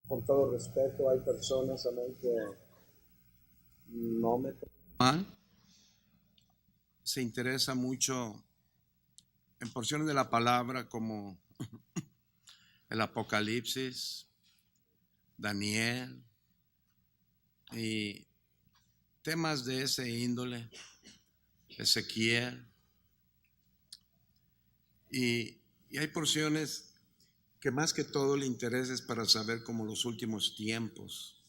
con todo respeto, hay personas, amén, que no me mal, se interesa mucho en porciones de la palabra como el Apocalipsis, Daniel y temas de ese índole, Ezequiel, y hay porciones que más que todo le interesa es para saber como los últimos tiempos.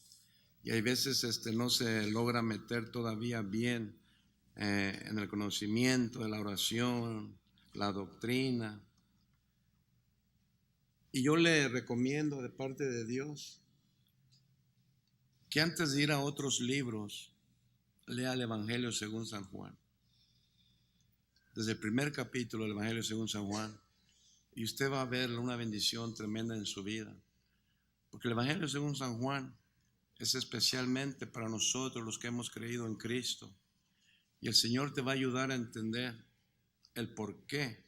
Y hay veces no se logra meter todavía bien en el conocimiento de la oración, la doctrina. Y yo le recomiendo de parte de Dios que antes de ir a otros libros, lea el Evangelio según San Juan. Desde el primer capítulo del Evangelio según San Juan, y usted va a ver una bendición tremenda en su vida. Porque el Evangelio según San Juan es especialmente para nosotros los que hemos creído en Cristo. Y el Señor te va a ayudar a entender el por qué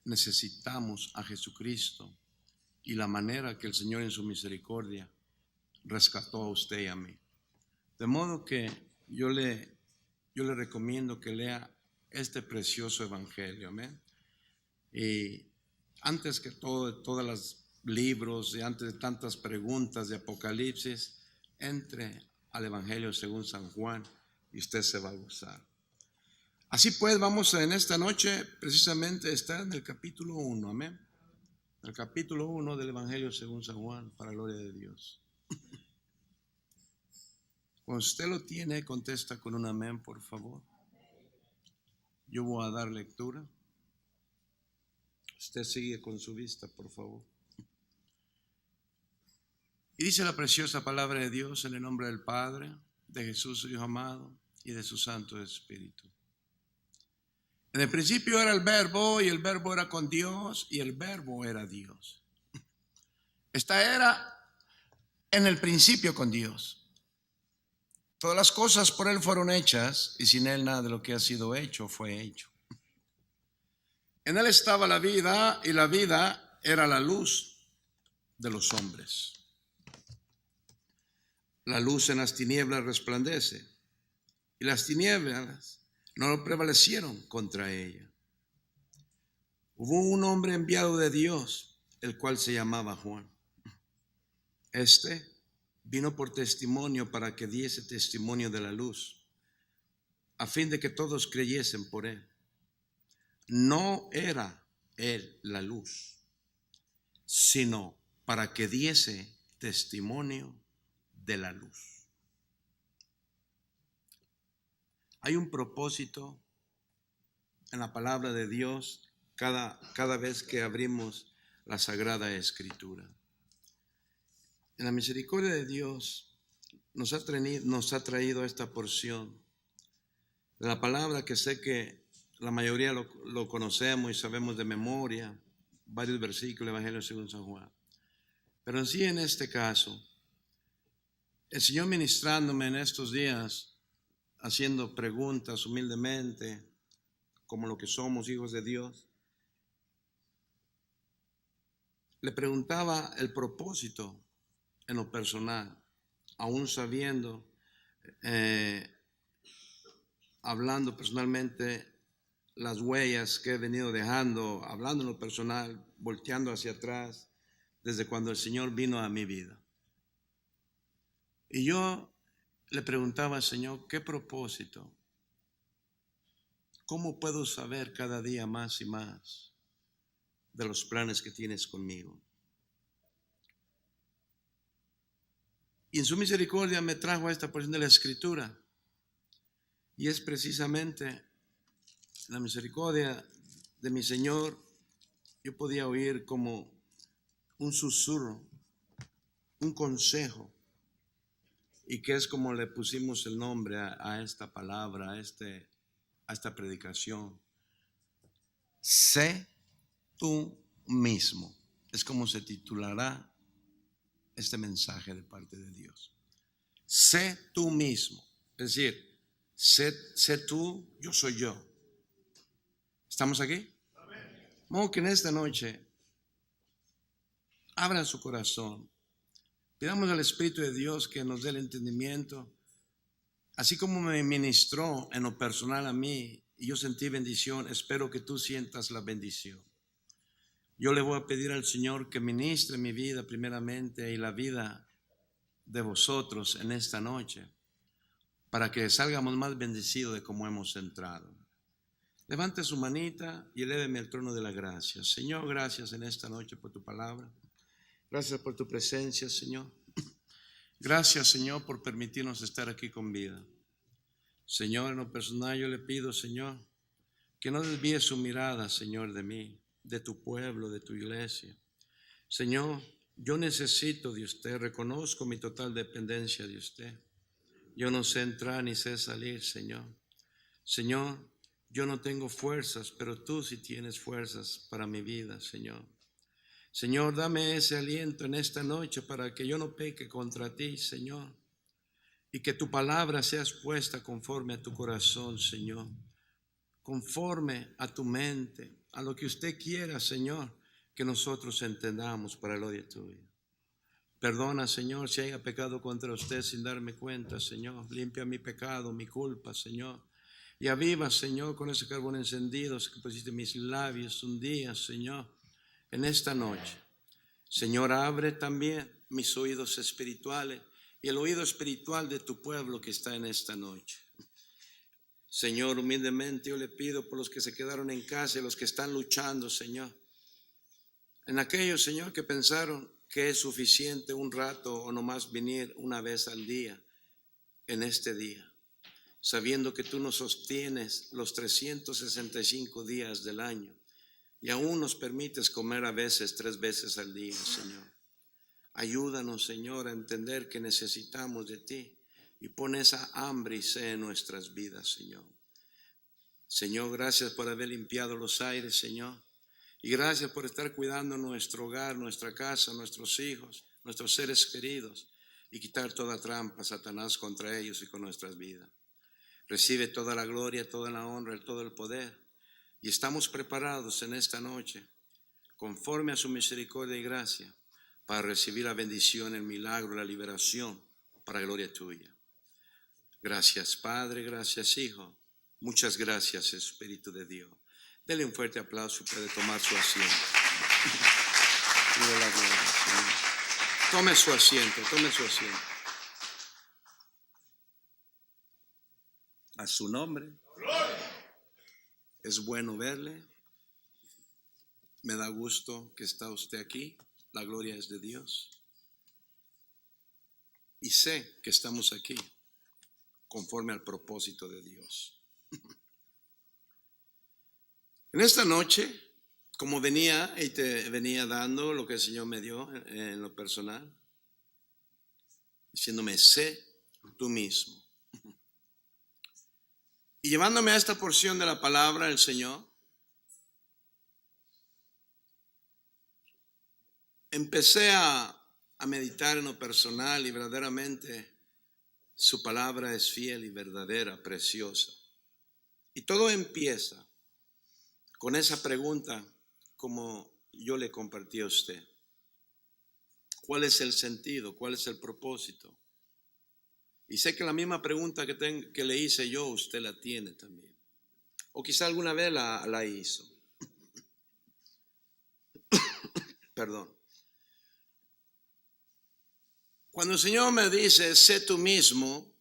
necesitamos a Jesucristo y la manera que el Señor en su misericordia rescató a usted y a mí. De modo que yo le recomiendo que lea este precioso evangelio, amén. Y antes que todo, de todos los libros y antes de tantas preguntas de Apocalipsis, entre al evangelio según San Juan y usted se va a gozar. Así pues, vamos en esta noche precisamente estar en el capítulo 1, amén. El capítulo 1 del evangelio según San Juan, para la gloria de Dios. Cuando usted lo tiene, contesta con un amén, por favor. Yo voy a dar lectura. Usted sigue con su vista, por favor. Y dice la preciosa palabra de Dios en el nombre del Padre, de Jesús, su Hijo amado, y de su Santo Espíritu. En el principio era el Verbo, y el Verbo era con Dios, y el Verbo era Dios. Esta era en el principio con Dios. Todas las cosas por Él fueron hechas, y sin Él nada de lo que ha sido hecho fue hecho. En Él estaba la vida, y la vida era la luz de los hombres. La luz en las tinieblas resplandece, y las tinieblas no prevalecieron contra ella. Hubo un hombre enviado de Dios, el cual se llamaba Juan. Este vino por testimonio para que diese testimonio de la luz, a fin de que todos creyesen por él. No era él la luz, sino para que diese testimonio de la luz. Hay un propósito en la palabra de Dios cada vez que abrimos la Sagrada Escritura. En la misericordia de Dios nos ha traído esta porción de la palabra que sé que la mayoría lo conocemos y sabemos de memoria, varios versículos del Evangelio según San Juan. Pero sí, en este caso, el Señor ministrándome en estos días, haciendo preguntas humildemente, como lo que somos hijos de Dios, le preguntaba el propósito en lo personal, aún sabiendo, hablando personalmente, las huellas que he venido dejando, hablando en lo personal, volteando hacia atrás, desde cuando el Señor vino a mi vida. Y yo le preguntaba al Señor, ¿qué propósito? ¿Cómo puedo saber cada día más y más de los planes que tienes conmigo? Y en su misericordia me trajo a esta porción de la Escritura. Y es precisamente la misericordia de mi Señor. Yo podía oír como un susurro, un consejo, y que es como le pusimos el nombre a esta palabra, a esta predicación. Sé tú mismo. Es como se titulará este mensaje de parte de Dios. Sé tú mismo. Es decir, sé tú, yo soy yo. ¿Estamos aquí? Como que en esta noche abran su corazón Pidamos al Espíritu de Dios que nos dé el entendimiento. Así como me ministró en lo personal a mí y yo sentí bendición, espero que tú sientas la bendición. Yo le voy a pedir al Señor que ministre mi vida primeramente y la vida de vosotros en esta noche, para que salgamos más bendecidos de como hemos entrado. Levante su manita y eléveme al trono de la gracia. Señor, gracias en esta noche por tu palabra. Gracias por tu presencia, Señor. Gracias, Señor, por permitirnos estar aquí con vida. Señor, en lo personal yo le pido, Señor, que no desvíe su mirada, Señor, de mí, de tu pueblo, de tu iglesia. Señor, yo necesito de usted, reconozco mi total dependencia de usted. Yo no sé entrar ni sé salir, Señor. Señor, yo no tengo fuerzas, pero tú sí tienes fuerzas para mi vida, Señor. Señor, dame ese aliento en esta noche para que yo no peque contra ti, Señor, y que tu palabra sea expuesta conforme a tu corazón, Señor, conforme a tu mente, a lo que usted quiera, Señor, que nosotros entendamos para la gloria tuya. Perdona, Señor, si haya pecado contra usted sin darme cuenta, Señor. Limpia mi pecado, mi culpa, Señor. Y aviva, Señor, con ese carbón encendido que pusiste en mis labios un día, Señor, en esta noche. Señor, abre también mis oídos espirituales y el oído espiritual de tu pueblo que está en esta noche. Señor, humildemente yo le pido por los que se quedaron en casa y los que están luchando, Señor. En aquellos, Señor, que pensaron que es suficiente un rato o nomás venir una vez al día, en este día, sabiendo que tú nos sostienes los 365 días del año y aún nos permites comer a veces 3 veces al día, Señor. Ayúdanos, Señor, a entender que necesitamos de ti y pon esa hambre y sed en nuestras vidas, Señor. Señor, gracias por haber limpiado los aires, Señor. Y gracias por estar cuidando nuestro hogar, nuestra casa, nuestros hijos, nuestros seres queridos y quitar toda trampa, Satanás, contra ellos y con nuestras vidas. Recibe toda la gloria, toda la honra, todo el poder. Y estamos preparados en esta noche, conforme a su misericordia y gracia, para recibir la bendición, el milagro, la liberación, para gloria tuya. Gracias, Padre, gracias, Hijo. Muchas gracias, Espíritu de Dios. Dele un fuerte aplauso y puede tomar su asiento. Tome su asiento, tome su asiento. A su nombre. Es bueno verle. Me da gusto que está usted aquí. La gloria es de Dios. Y sé que estamos aquí conforme al propósito de Dios. En esta noche, como venía y te venía dando lo que el Señor me dio en lo personal, diciéndome, sé tú mismo. Y llevándome a esta porción de la palabra del Señor, empecé a meditar en lo personal y verdaderamente su palabra es fiel y verdadera, preciosa. Y todo empieza con esa pregunta como yo le compartí a usted. ¿Cuál es el sentido? ¿Cuál es el propósito? Y sé que la misma pregunta que le hice yo, usted la tiene también. O quizá alguna vez la hizo. Perdón. Cuando el Señor me dice, sé tú mismo,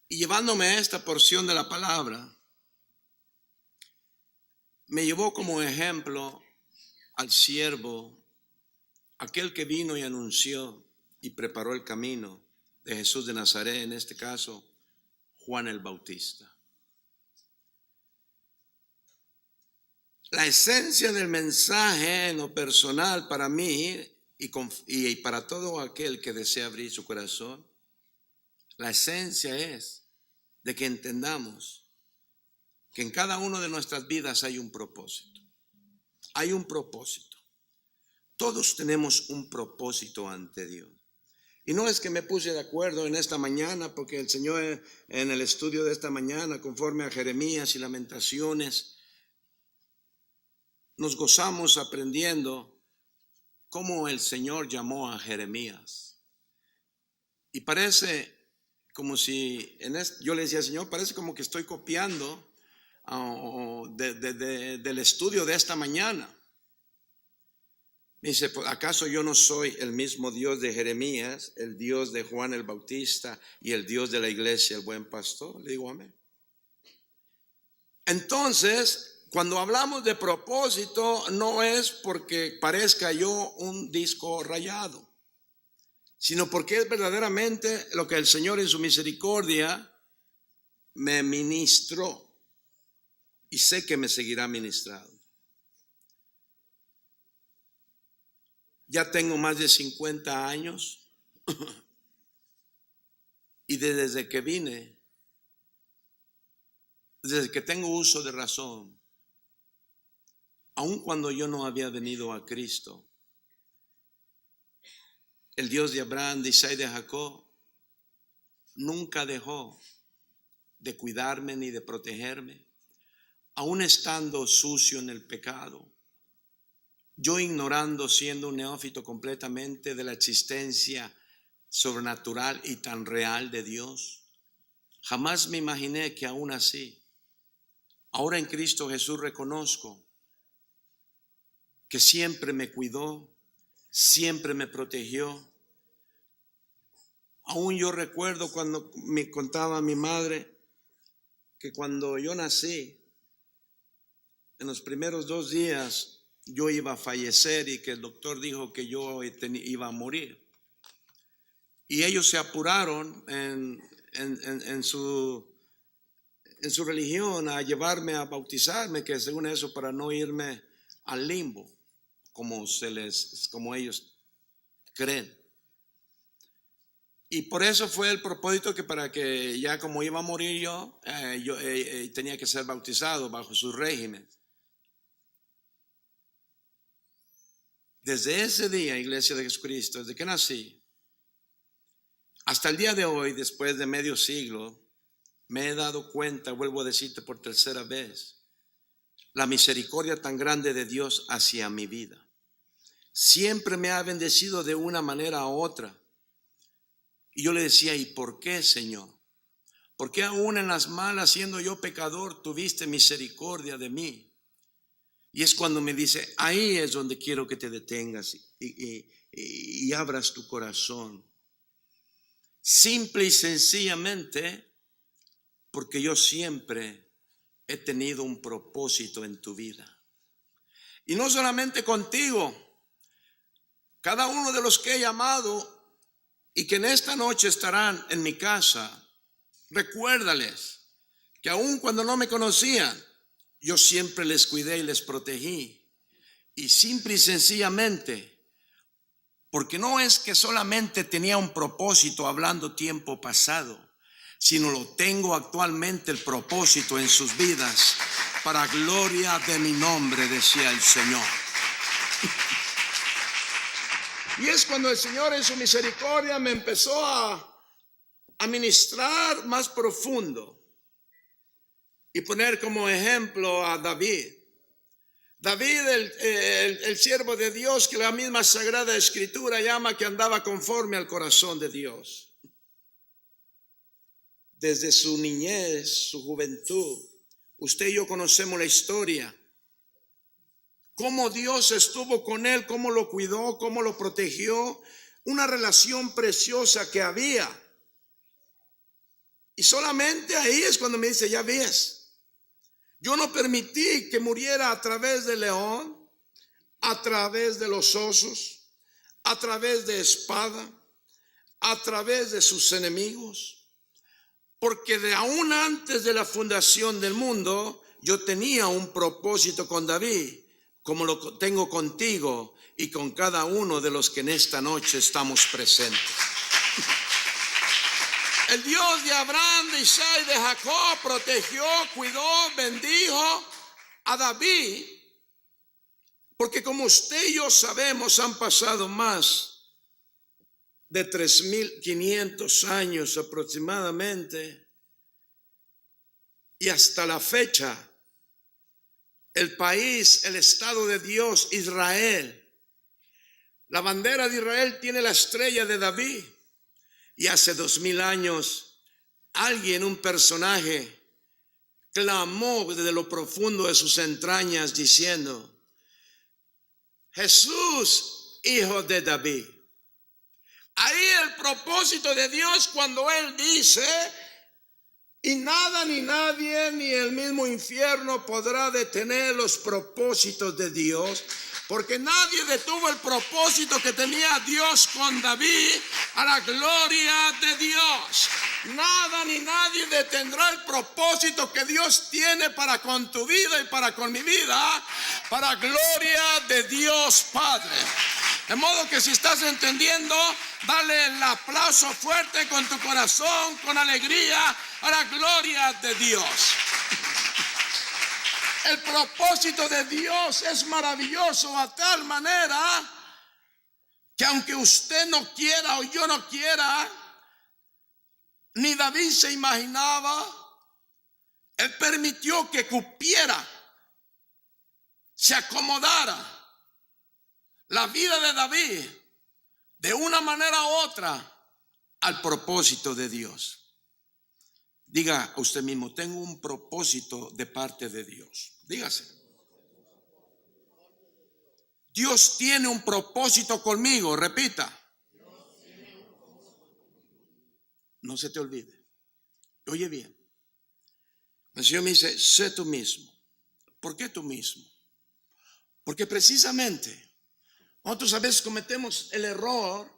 y llevándome a esta porción de la palabra, me llevó como ejemplo al siervo, aquel que vino y anunció y preparó el camino de Jesús de Nazaret, en este caso, Juan el Bautista. La esencia del mensaje en lo personal para mí y para todo aquel que desea abrir su corazón, la esencia es de que entendamos que en cada una de nuestras vidas hay un propósito. Hay un propósito. Todos tenemos un propósito ante Dios. Y no es que me puse de acuerdo en esta mañana, porque el Señor en el estudio de esta mañana, conforme a Jeremías y Lamentaciones, nos gozamos aprendiendo cómo el Señor llamó a Jeremías. Y parece como si, yo le decía, Señor, parece como que estoy copiando del estudio de esta mañana. Me dice, pues, ¿acaso yo no soy el mismo Dios de Jeremías, el Dios de Juan el Bautista y el Dios de la iglesia, el buen pastor? Le digo, amén. Entonces, cuando hablamos de propósito, no es porque parezca yo un disco rayado, sino porque es verdaderamente lo que el Señor en su misericordia me ministró y sé que me seguirá ministrando. Ya tengo más de 50 años y desde que vine, desde que tengo uso de razón, aun cuando yo no había venido a Cristo, el Dios de Abraham, de Isaac y de Jacob nunca dejó de cuidarme ni de protegerme, aun estando sucio en el pecado. Yo ignorando, siendo un neófito completamente de la existencia sobrenatural y tan real de Dios, jamás me imaginé que aún así, ahora en Cristo Jesús reconozco que siempre me cuidó, siempre me protegió. Aún yo recuerdo cuando me contaba mi madre que cuando yo nací, en los primeros 2 días yo iba a fallecer y que el doctor dijo que yo iba a morir. Y ellos se apuraron en su religión a llevarme a bautizarme, que según eso para no irme al limbo, como ellos creen. Y por eso fue el propósito que para que ya como iba a morir yo tenía que ser bautizado bajo su régimen. Desde ese día, Iglesia de Jesucristo, desde que nací, hasta el día de hoy, después de medio siglo, me he dado cuenta, vuelvo a decirte por tercera vez, la misericordia tan grande de Dios hacia mi vida. Siempre me ha bendecido de una manera u otra. Y yo le decía, ¿y por qué, Señor? ¿Por qué aún en las malas, siendo yo pecador, tuviste misericordia de mí? Y es cuando me dice, ahí es donde quiero que te detengas y abras tu corazón. Simple y sencillamente, porque yo siempre he tenido un propósito en tu vida. Y no solamente contigo, cada uno de los que he llamado y que en esta noche estarán en mi casa, recuérdales que aun cuando no me conocían, yo siempre les cuidé y les protegí. Y simple y sencillamente, porque no es que solamente tenía un propósito hablando tiempo pasado, sino lo tengo actualmente el propósito en sus vidas, para gloria de mi nombre, decía el Señor. Y es cuando el Señor en su misericordia me empezó a ministrar más profundo y poner como ejemplo a David. David, el siervo de Dios, que la misma Sagrada Escritura llama que andaba conforme al corazón de Dios. Desde su niñez, su juventud, usted y yo conocemos la historia. Cómo Dios estuvo con él, cómo lo cuidó, cómo lo protegió. Una relación preciosa que había. Y solamente ahí es cuando me dice, ya ves, yo no permití que muriera a través del león, a través de los osos, a través de espada, a través de sus enemigos. Porque de aún antes de la fundación del mundo, yo tenía un propósito con David, como lo tengo contigo y con cada uno de los que en esta noche estamos presentes. El Dios de Abraham, de Isaac y de Jacob protegió, cuidó, bendijo a David, porque como usted y yo sabemos, han pasado más de 3,500 años aproximadamente, y hasta la fecha, el país, el Estado de Dios, Israel, La bandera de Israel tiene la estrella de David. Y hace 2000 años, alguien, un personaje, clamó desde lo profundo de sus entrañas diciendo: Jesús, hijo de David. Ahí el propósito de Dios cuando Él dice: y nada ni nadie ni el mismo infierno podrá detener los propósitos de Dios, porque nadie detuvo el propósito que tenía Dios con David, a la gloria de Dios. Nada ni nadie detendrá el propósito que Dios tiene para con tu vida y para con mi vida, para gloria de Dios Padre. De modo que si estás entendiendo, dale el aplauso fuerte con tu corazón, con alegría, a la gloria de Dios. El propósito de Dios es maravilloso a tal manera que aunque usted no quiera o yo no quiera, ni David se imaginaba, Él permitió que cupiera, se acomodara la vida de David de una manera u otra al propósito de Dios. Diga a usted mismo: tengo un propósito de parte de Dios. Dígase: Dios tiene un propósito conmigo. Repita: no se te olvide. Oye bien, el Señor me dice: sé tú mismo. ¿Por qué tú mismo? Porque precisamente nosotros a veces cometemos el error,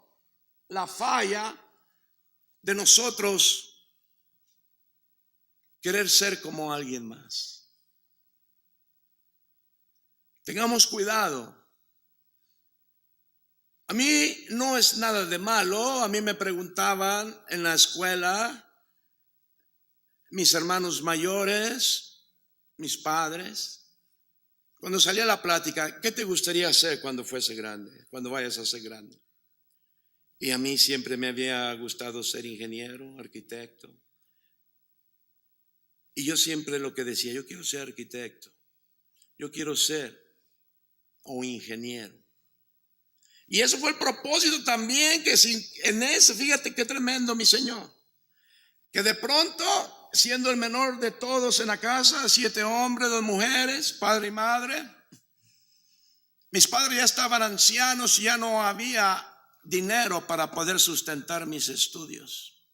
la falla de nosotros querer ser como alguien más. Tengamos cuidado. A mí no es nada de malo. A mí me preguntaban en la escuela mis hermanos mayores, mis padres, cuando salía la plática: ¿qué te gustaría hacer cuando fuese grande, cuando vayas a ser grande? Y a mí siempre me había gustado ser ingeniero, arquitecto. Y yo siempre lo que decía: yo quiero ser arquitecto, yo quiero ser o ingeniero. Y eso fue el propósito también, que en eso, fíjate qué tremendo, mi Señor, que de pronto, siendo el menor de todos en la casa, 7 hombres, 2 mujeres, padre y madre, mis padres ya estaban ancianos y ya no había dinero para poder sustentar mis estudios.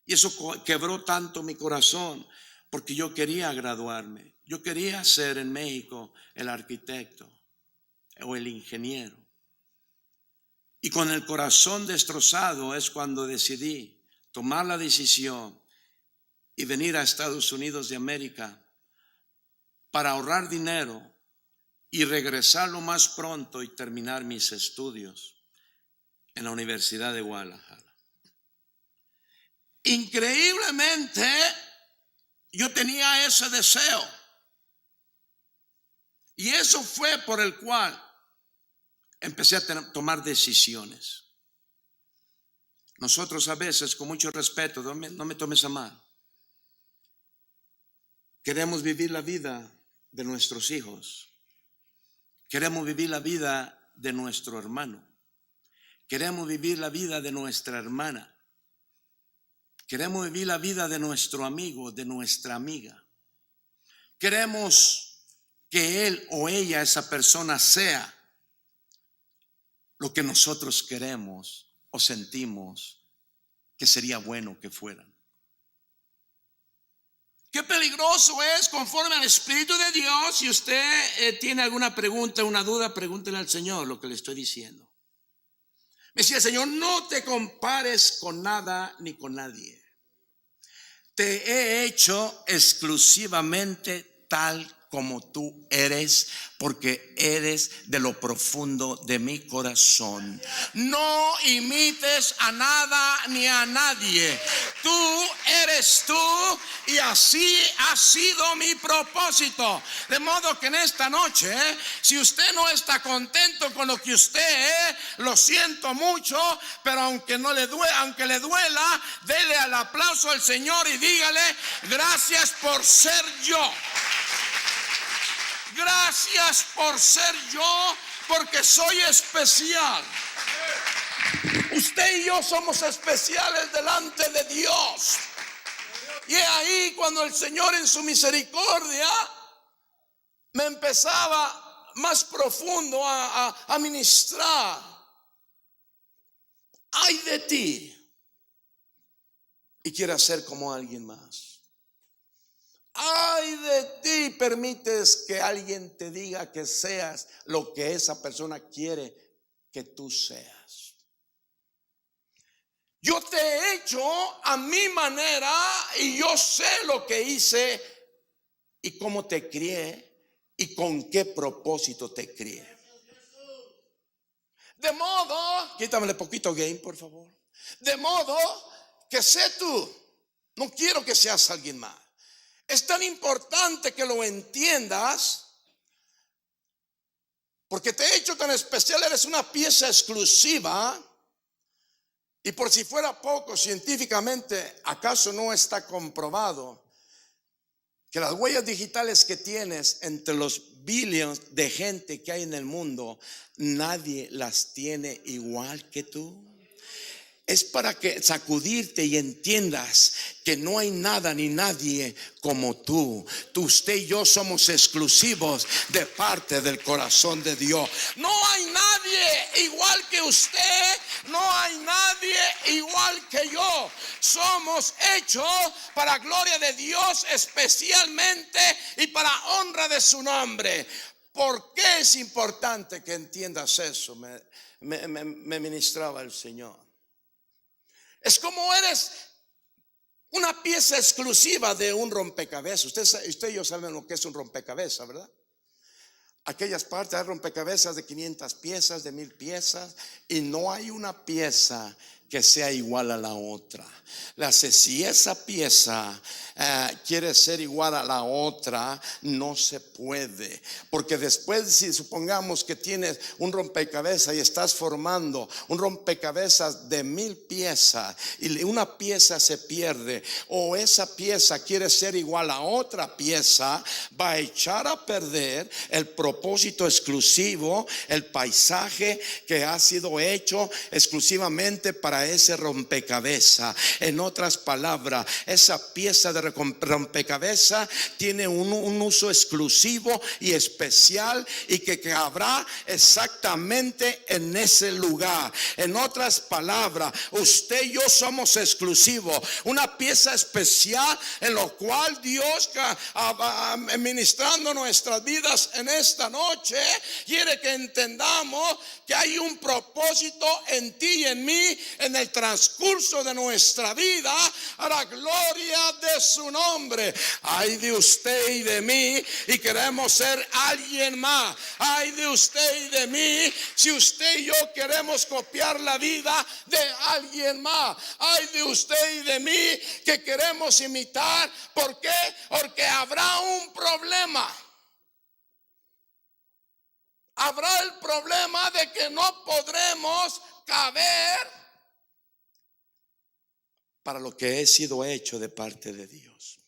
Y eso quebró tanto mi corazón, porque yo quería graduarme. Yo quería ser en México el arquitecto o el ingeniero. Y con el corazón destrozado es cuando decidí tomar la decisión y venir a Estados Unidos de América para ahorrar dinero y regresar lo más pronto y terminar mis estudios en la Universidad de Guadalajara. Increíblemente, yo tenía ese deseo. Y eso fue por el cual empecé a tomar decisiones. Nosotros a veces, con mucho respeto, no me tomes a mal, queremos vivir la vida de nuestros hijos. Queremos vivir la vida de nuestro hermano. Queremos vivir la vida de nuestra hermana. Queremos vivir la vida de nuestro amigo, de nuestra amiga. Queremos que él o ella, esa persona, sea lo que nosotros queremos o sentimos que sería bueno que fueran. Qué peligroso es, conforme al Espíritu de Dios. Si usted tiene alguna pregunta, una duda, pregúntele al Señor lo que le estoy diciendo. Me decía el Señor: no te compares con nada ni con nadie. Te he hecho exclusivamente tal como tú eres, porque eres de lo profundo de mi corazón. No imites a nada ni a nadie. Tú eres tú, y así ha sido mi propósito. De modo que en esta noche, si usted no está contento con lo que usted es, lo siento mucho, pero aunque le duela, dele el aplauso al Señor y dígale: gracias por ser yo. Gracias por ser yo, porque soy especial. Usted y yo somos especiales delante de Dios. Y ahí cuando el Señor en su misericordia me empezaba más profundo a ministrar. Ay de ti y quieras ser como alguien más. Ay de ti, permites que alguien te diga que seas lo que esa persona quiere que tú seas. Yo te he hecho a mi manera y yo sé lo que hice y cómo te crié y con qué propósito te crié. De modo, quítamele poquito game, por favor. De modo que sé tú, no quiero que seas alguien más. Es tan importante que lo entiendas, porque te he hecho tan especial, eres una pieza exclusiva. Y por si fuera poco, científicamente, ¿acaso no está comprobado que las huellas digitales que tienes entre los billones de gente que hay en el mundo, nadie las tiene igual que tú? Es para que sacudirte y entiendas que no hay nada ni nadie como tú. Usted y yo somos exclusivos de parte del corazón de Dios. No hay nadie igual que usted, no hay nadie igual que yo. Somos hechos para gloria de Dios especialmente y para honra de su nombre. ¿Por qué es importante que entiendas eso? Me ministraba el Señor. Es como eres una pieza exclusiva de un rompecabezas. Usted y yo saben lo que es un rompecabezas, ¿verdad? Aquellas partes, hay rompecabezas de 500 piezas, de 1000 piezas, y no hay una pieza que sea igual a la otra. Si esa pieza quiere ser igual a la otra, no se puede. Porque después, si supongamos que tienes un rompecabezas y estás formando un rompecabezas de 1000 piezas y una pieza se pierde, o esa pieza quiere ser igual a otra pieza, va a echar a perder el propósito exclusivo, el paisaje que ha sido hecho exclusivamente para ese rompecabezas. En otras palabras, esa pieza de rompecabezas tiene un uso exclusivo y especial, y que habrá exactamente en ese lugar. En otras palabras, usted y yo somos exclusivos, una pieza especial en lo cual Dios, ministrando nuestras vidas en esta noche, quiere que entendamos que hay un propósito en ti y en mí en el transcurso de nuestra vida, a la gloria de su nombre. Ay de usted y de mí, y queremos ser alguien más. Ay de usted y de mí, si usted y yo queremos copiar la vida de alguien más. Ay de usted y de mí, que queremos imitar. ¿Por qué? Porque habrá un problema. Habrá el problema de que no podremos caber para lo que he sido hecho de parte de Dios.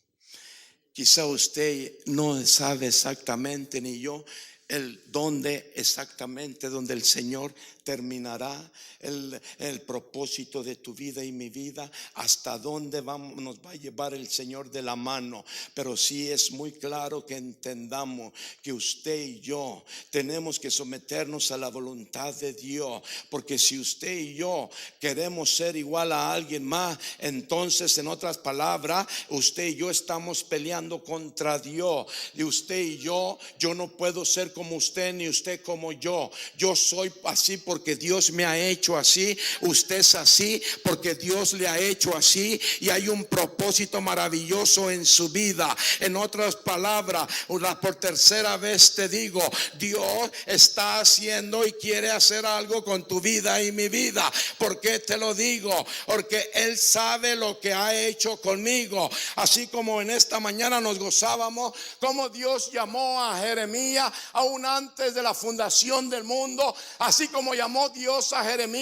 Quizá usted no sabe exactamente, ni yo, el dónde exactamente, donde el Señor terminará el propósito de tu vida y mi vida, hasta dónde nos va a llevar el Señor de la mano. Pero sí es muy claro que entendamos que usted y yo tenemos que someternos a la voluntad de Dios, porque si usted y yo queremos ser igual a alguien más, entonces, en otras palabras, usted y yo estamos peleando contra Dios. Y usted y yo no puedo ser como usted, ni usted como yo. Yo soy así porque Dios me ha hecho así. Usted es así porque Dios le ha hecho así, y hay un propósito maravilloso en su vida. En otras palabras, por tercera vez te digo, Dios está haciendo y quiere hacer algo con tu vida y mi vida. ¿Por qué te lo digo? Porque Él sabe lo que ha hecho conmigo. Así como en esta mañana nos gozábamos como Dios llamó a Jeremías aún antes de la fundación del mundo. Así como llamó Dios a Jeremías,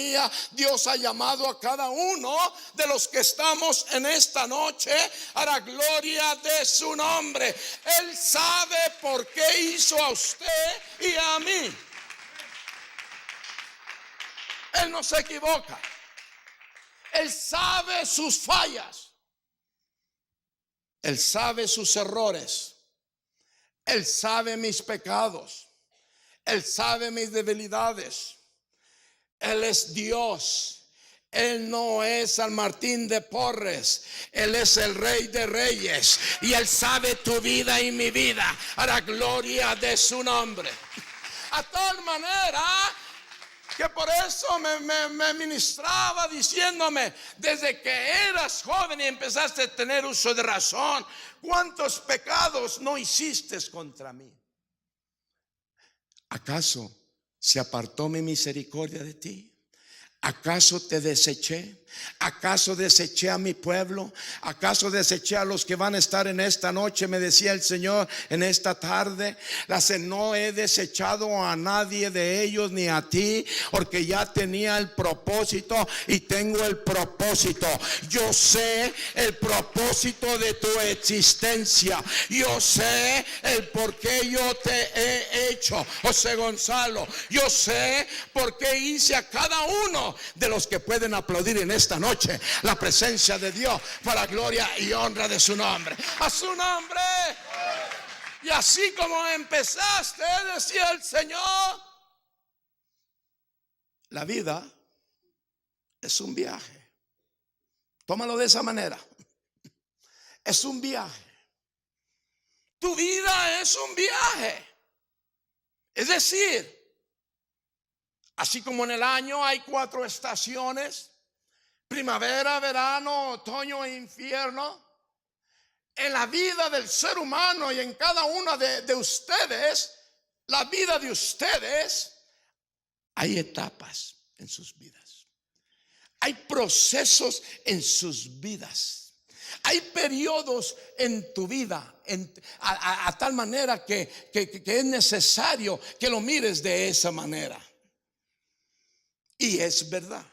Dios ha llamado a cada uno de los que estamos en esta noche a la gloria de su nombre. Él sabe por qué hizo a usted y a mí. Él no se equivoca. Él sabe sus fallas. Él sabe sus errores. Él sabe mis pecados. Él sabe mis debilidades. Él es Dios. Él no es San Martín de Porres. Él es el Rey de Reyes. Y Él sabe tu vida y mi vida, a la gloria de su nombre. A tal manera que por eso me ministraba diciéndome: desde que eras joven y empezaste a tener uso de razón, ¿cuántos pecados no hiciste contra mí? ¿Acaso se apartó mi misericordia de ti? ¿Acaso te deseché? ¿Acaso deseché a mi pueblo? ¿Acaso deseché a los que van a estar en esta noche? Me decía el Señor en esta tarde. No he desechado a nadie de ellos ni a ti, porque ya tenía el propósito y tengo el propósito. Yo sé el propósito de tu existencia. Yo sé el por qué yo te he hecho, José Gonzalo. Yo sé por qué hice a cada uno de los que pueden aplaudir en esta noche la presencia de Dios, para gloria y honra de su nombre. A su nombre. Y así como empezaste, decía el Señor, la vida es un viaje. Tómalo de esa manera. Es un viaje. Tu vida es un viaje. Es decir, así como en el año hay 4 estaciones: primavera, verano, otoño e invierno. En la vida del ser humano y en cada uno de ustedes, la vida de ustedes, hay etapas en sus vidas. Hay procesos en sus vidas. Hay periodos en tu vida a tal manera que es necesario que lo mires de esa manera. Y es verdad,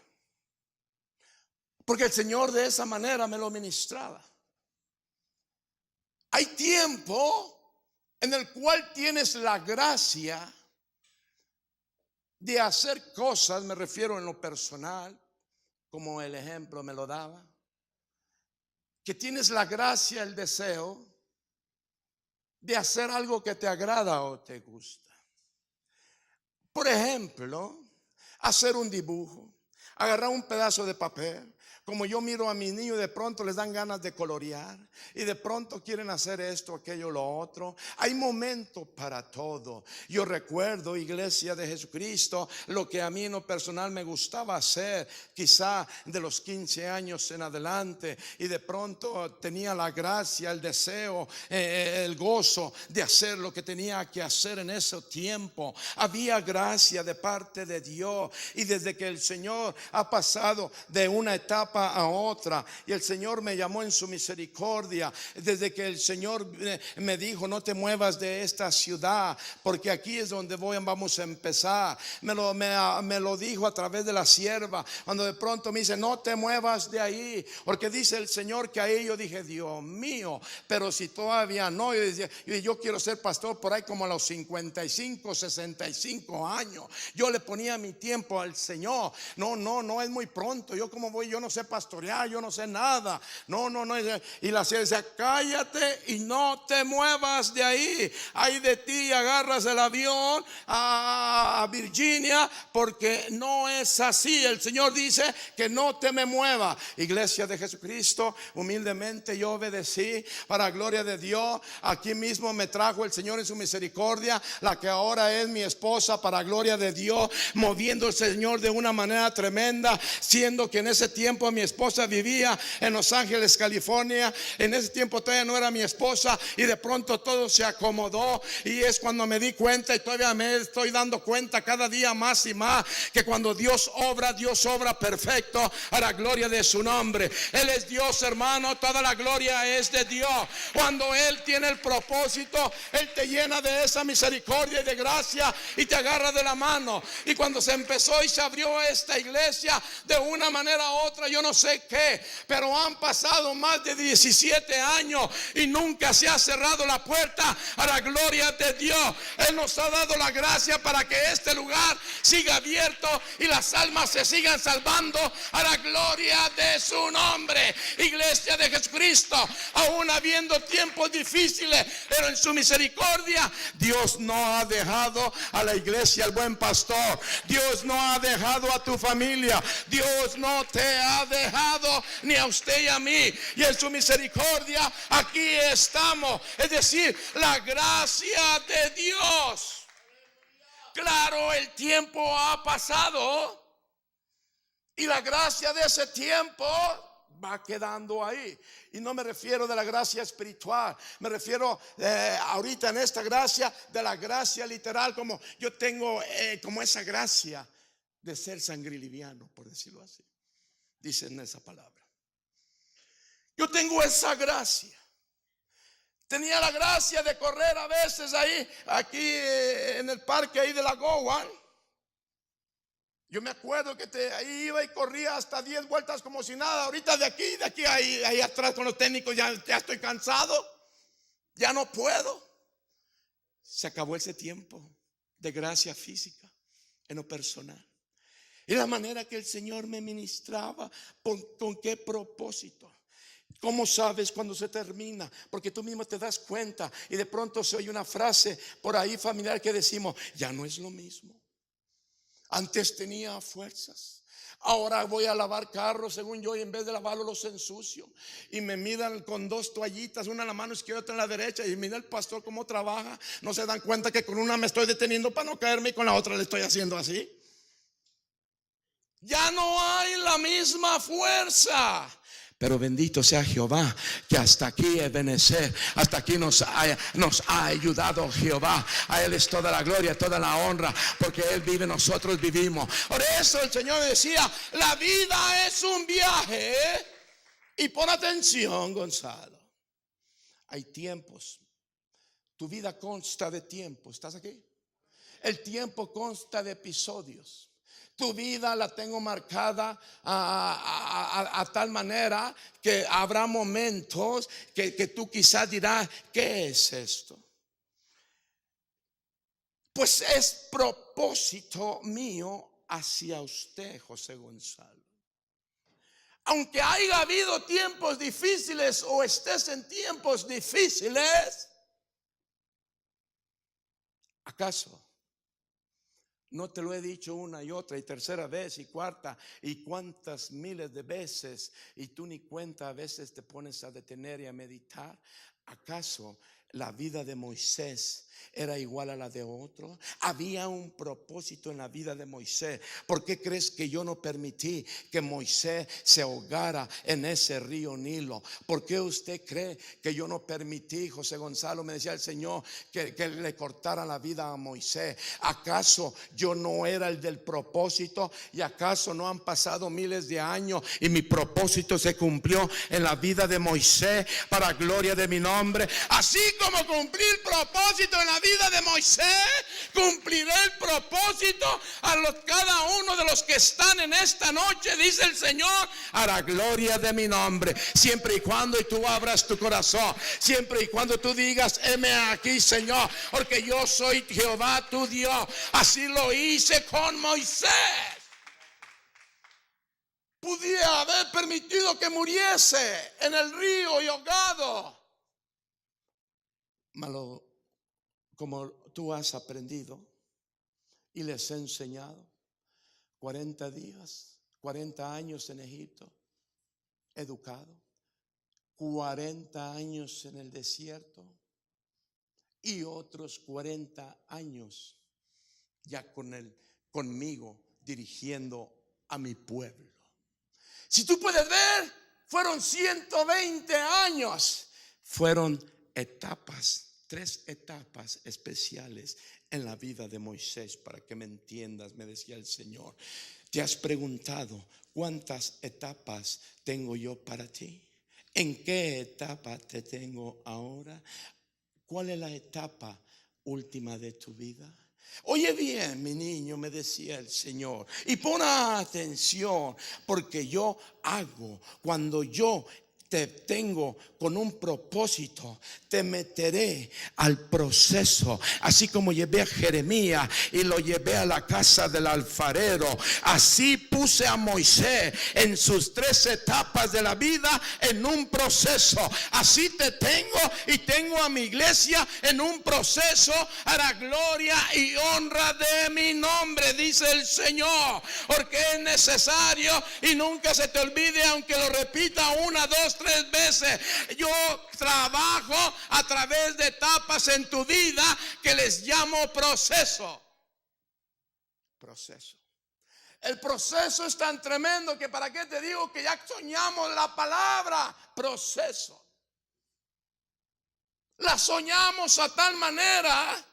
porque el Señor de esa manera me lo ministraba. Hay tiempo en el cual tienes la gracia de hacer cosas, me refiero en lo personal, como el ejemplo me lo daba, que tienes la gracia, el deseo de hacer algo que te agrada o te gusta. Por ejemplo, hacer un dibujo, agarrar un pedazo de papel. Como yo miro a mis niños, de pronto les dan ganas de colorear y de pronto quieren hacer esto, aquello, lo otro. Hay momento para todo. Yo recuerdo, iglesia de Jesucristo, lo que a mí en lo personal me gustaba hacer, quizá de los 15 años en adelante, y de pronto tenía la gracia, el deseo, el gozo de hacer lo que tenía que hacer en ese tiempo. Había gracia de parte de Dios, y desde que el Señor ha pasado de una etapa a otra, y el Señor me llamó en su misericordia, desde que el Señor me dijo: no te muevas de esta ciudad, porque aquí es donde vamos a empezar. Me lo dijo a través de la sierva, cuando de pronto me dice: no te muevas de ahí, porque dice el Señor que ahí. Yo dije: Dios mío, pero si todavía no. Yo decía: yo quiero ser pastor por ahí como a los 55, 65 años. Yo le ponía mi tiempo al Señor. No es muy pronto. Yo como voy, yo no sé pastorear, yo no sé nada. No. Y la sierva decía: cállate y no te muevas de ahí. Ay de ti, agarras el avión a Virginia, porque no es así. El Señor dice que no te me mueva. Iglesia de Jesucristo, humildemente yo obedecí, para gloria de Dios. Aquí mismo me trajo el Señor en su misericordia, la que ahora es mi esposa, para gloria de Dios, moviendo el Señor de una manera tremenda, siendo que en ese tiempo mi esposa vivía en Los Ángeles, California. En ese tiempo todavía no era mi esposa, y de pronto todo se acomodó, y es cuando me di cuenta, y todavía me estoy dando cuenta cada día más y más, que cuando Dios obra perfecto, a la gloria de su nombre. Él es Dios, hermano, toda la gloria es de Dios. Cuando Él tiene el propósito, Él te llena de esa misericordia y de gracia, y te agarra de la mano. Y cuando se empezó y se abrió esta iglesia de una manera u otra, yo yo no sé qué, pero han pasado más de 17 años y nunca se ha cerrado la puerta a la gloria de Dios. Él nos ha dado la gracia para que este lugar siga abierto y las almas se sigan salvando a la gloria de su nombre. Iglesia de Jesucristo, aún habiendo tiempos difíciles, pero en su misericordia Dios no ha dejado a la iglesia, al buen pastor. Dios no ha dejado a tu familia. Dios no te ha dejado ni a usted y a mí. Y en su misericordia aquí estamos. Es decir, la gracia de Dios. Claro, el tiempo ha pasado y la gracia de ese tiempo va quedando ahí. Y no me refiero de la gracia espiritual, me refiero ahorita en esta gracia, de la gracia literal, como yo tengo como esa gracia de ser sangriliviano, por decirlo así. Dicen esa palabra. Yo tengo esa gracia. Tenía la gracia de correr a veces ahí, aquí en el parque ahí de la Gowan. Yo me acuerdo que ahí iba y corría hasta 10 vueltas como si nada. Ahorita de aquí, ahí atrás con los técnicos ya estoy cansado. Ya no puedo. Se acabó ese tiempo de gracia física en lo personal. Y la manera que el Señor me ministraba, ¿con qué propósito? ¿Cómo sabes cuando se termina? Porque tú mismo te das cuenta y de pronto se oye una frase por ahí familiar que decimos, ya no es lo mismo. Antes tenía fuerzas, ahora voy a lavar carros, según yo, y en vez de lavarlo los ensucio. Y me miran con 2 toallitas, una en la mano izquierda, otra en la derecha. Y mira el pastor cómo trabaja. No se dan cuenta que con una me estoy deteniendo para no caerme y con la otra le estoy haciendo así. Ya no hay la misma fuerza. Pero bendito sea Jehová, que hasta aquí Ebenezer, hasta aquí nos ha ayudado Jehová. A Él es toda la gloria, toda la honra, porque Él vive, nosotros vivimos. Por eso el Señor decía, la vida es un viaje. Y pon atención, Gonzalo, hay tiempos. Tu vida consta de tiempo. ¿Estás aquí? El tiempo consta de episodios. Tu vida la tengo marcada a tal manera que habrá momentos que tú quizás dirás, ¿qué es esto? Pues es propósito mío hacia usted, José Gonzalo. Aunque haya habido tiempos difíciles o estés en tiempos difíciles, ¿acaso no te lo he dicho una y otra y tercera vez y cuarta y cuántas miles de veces y tú ni cuenta a veces te pones a detener y a meditar? ¿Acaso la vida de Moisés era igual a la de otro? Había un propósito en la vida de Moisés. ¿Por qué crees que yo no permití que Moisés se ahogara en ese río Nilo? ¿Por qué usted cree que yo no permití, José Gonzalo, me decía el Señor, que le cortara la vida a Moisés? ¿Acaso yo no era el del propósito? ¿Y acaso no han pasado miles de años y mi propósito se cumplió en la vida de Moisés para gloria de mi nombre? Así como cumplí el propósito en la vida de Moisés, cumpliré el propósito cada uno de los que están en esta noche, dice el Señor, a la gloria de mi nombre. Siempre y cuando tú abras tu corazón, siempre y cuando tú digas, heme aquí, Señor, porque yo soy Jehová tu Dios. Así lo hice con Moisés. Pudiera haber permitido que muriese en el río y ahogado. Malo, como tú has aprendido y les he enseñado, 40 días, 40 años en Egipto, educado, 40 años en el desierto y otros 40 años ya conmigo dirigiendo a mi pueblo. Si tú puedes ver, fueron 120 años, fueron etapas. 3 etapas especiales en la vida de Moisés, para que me entiendas, me decía el Señor. ¿Te has preguntado cuántas etapas tengo yo para ti? ¿En qué etapa te tengo ahora? ¿Cuál es la etapa última de tu vida? Oye bien, mi niño, me decía el Señor, y pon atención, porque yo hago, cuando yo te tengo con un propósito, te meteré al proceso. Así como llevé a Jeremías y lo llevé a la casa del alfarero, así puse a Moisés en sus 3 etapas de la vida en un proceso. Así te tengo y tengo a mi iglesia en un proceso a la gloria y honra de mi nombre, dice el Señor, porque es necesario y nunca se te olvide, aunque lo repita 1, 2, 3 veces. Yo trabajo a través de etapas en tu vida que les llamo proceso. Proceso. El proceso es tan tremendo que para qué te digo que ya soñamos la palabra proceso. La soñamos a tal manera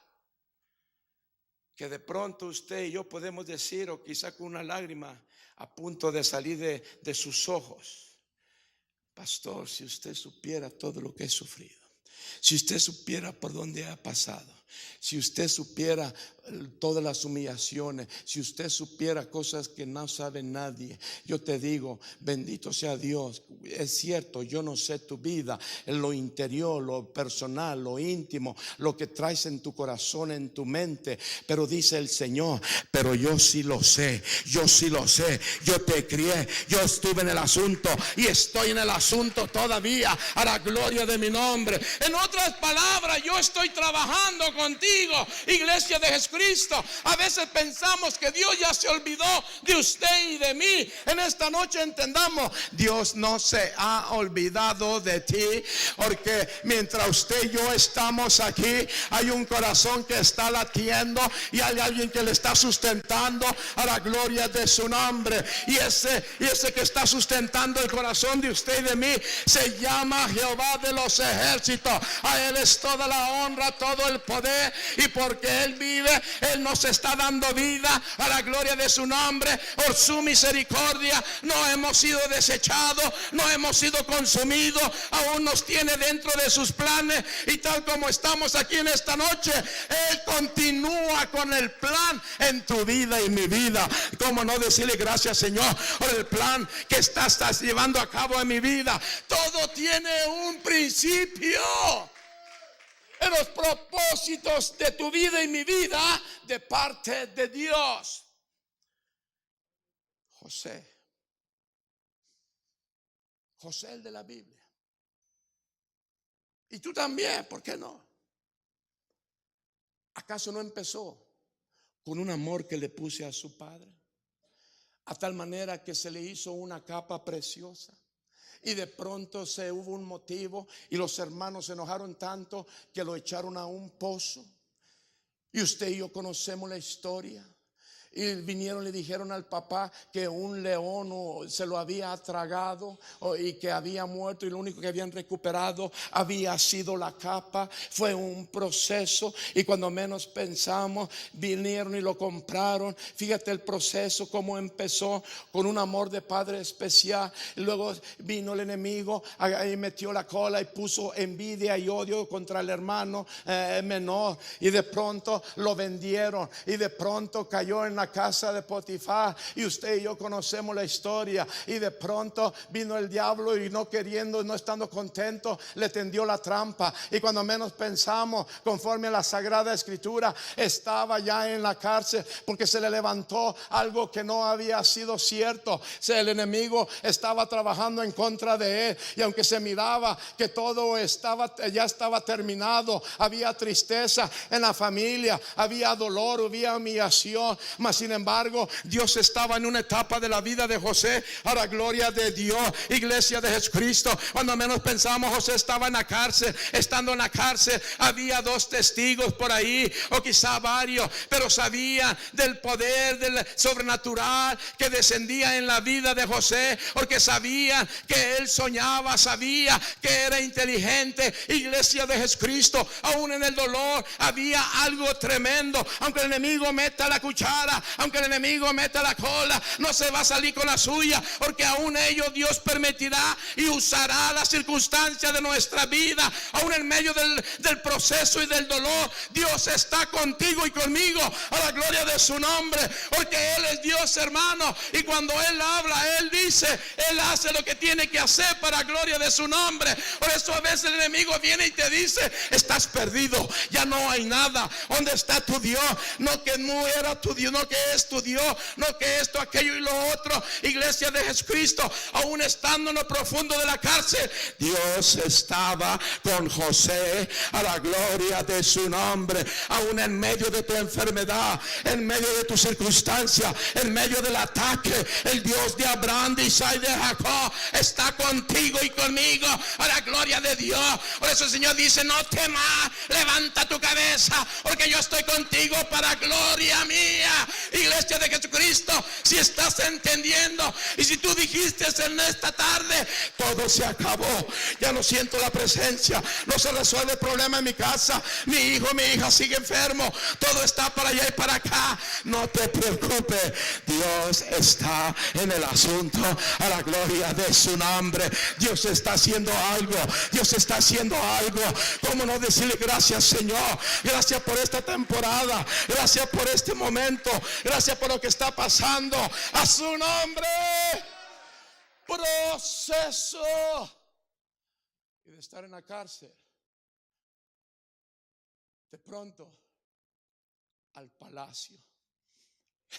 que de pronto usted y yo podemos decir, o quizá con una lágrima a punto de salir de sus ojos: pastor, si usted supiera todo lo que he sufrido, si usted supiera por dónde ha pasado, si usted supiera todas las humillaciones, si usted supiera cosas que no sabe nadie. Yo te digo, bendito sea Dios. Es cierto, yo no sé tu vida, en lo interior, lo personal, lo íntimo, lo que traes en tu corazón, en tu mente, pero dice el Señor, pero yo sí lo sé, yo sí lo sé. Yo te crié, yo estuve en el asunto y estoy en el asunto todavía, a la gloria de mi nombre. En otras palabras, yo estoy trabajando contigo, iglesia de Jesucristo. A veces pensamos que Dios ya se olvidó de usted y de mí. En esta noche entendamos, Dios no se ha olvidado de ti, porque mientras usted y yo estamos aquí, hay un corazón que está latiendo y hay alguien que le está sustentando a la gloria de su nombre. Y ese que está sustentando el corazón de usted y de mí se llama Jehová de los ejércitos. A Él es toda la honra, todo el poder, y porque Él vive, Él nos está dando vida a la gloria de su nombre. Por su misericordia no hemos sido desechados, no hemos sido consumidos, aún nos tiene dentro de sus planes. Y tal como estamos aquí en esta noche, Él continúa con el plan en tu vida y mi vida. ¿Cómo no decirle gracias, Señor, por el plan que estás llevando a cabo en mi vida? Todo tiene un principio. En los propósitos de tu vida y mi vida, de parte de Dios. José el de la Biblia. Y tú también, ¿por qué no? ¿Acaso no empezó con un amor que le puse a su padre? A tal manera que se le hizo una capa preciosa. Y de pronto hubo un motivo y los hermanos se enojaron tanto que lo echaron a un pozo. Y usted y yo conocemos la historia. Y vinieron y le dijeron al papá que un león se lo había tragado y que había muerto, y lo único que habían recuperado había sido la capa. Fue un proceso, y cuando menos pensamos vinieron y lo compraron. Fíjate el proceso como empezó, con un amor de padre especial. Y luego vino el enemigo, ahí metió la cola y puso envidia y odio contra el hermano menor, y de pronto lo vendieron, y de pronto cayó en la casa de Potifar, y usted y yo conocemos la historia. Y de pronto vino el diablo y no queriendo, no estando contento, le tendió la trampa, y cuando menos pensamos, conforme a la Sagrada Escritura, estaba ya en la cárcel porque se le levantó algo que no había sido cierto. El enemigo estaba trabajando en contra de él, y aunque se miraba que todo ya estaba terminado, había tristeza en la familia, había dolor, había humillación, mas sin embargo Dios estaba en una etapa de la vida de José, a la gloria de Dios, iglesia de Jesucristo. Cuando menos pensamos, José estaba en la cárcel. Estando en la cárcel había 2 testigos por ahí, o quizá varios, pero sabían del poder del sobrenatural que descendía en la vida de José, porque sabían que él soñaba, sabía que era inteligente. Iglesia de Jesucristo, aún en el dolor había algo tremendo. Aunque el enemigo meta la cuchara aunque el enemigo meta la cola, no se va a salir con la suya, porque aún ello Dios permitirá y usará las circunstancias de nuestra vida. Aún en medio del proceso y del dolor, Dios está contigo y conmigo, a la gloria de su nombre, porque Él es Dios, hermano, y cuando Él habla, Él dice, Él hace lo que tiene que hacer para la gloria de su nombre. Por eso a veces el enemigo viene y te dice, estás perdido, ya no hay nada. ¿Dónde está tu Dios? No, que no era tu Dios, no, que es tu Dios, no, que esto, aquello y lo otro. Iglesia de Jesucristo, aún estando en lo profundo de la cárcel, Dios estaba con José, a la gloria de su nombre. Aún en medio de tu enfermedad, en medio de tu circunstancia, en medio del ataque, el Dios de Abraham, de Isaac y de Jacob está contigo y conmigo, a la gloria de Dios. Por eso el Señor dice, no temas, levanta tu cabeza, porque yo estoy contigo para gloria mía. Iglesia de Jesucristo, si estás entendiendo, y si tú dijiste en esta tarde, todo se acabó, ya no siento la presencia, no se resuelve el problema en mi casa, mi hijo, mi hija sigue enfermo, todo está para allá y para acá, no te preocupes, Dios está en el asunto, a la gloria de su nombre. Dios está haciendo algo, Dios está haciendo algo. ¿Cómo no decirle gracias, Señor? Gracias por esta temporada, gracias por este momento, gracias por lo que está pasando, a su nombre. Proceso. Y de estar en la cárcel, de pronto al palacio.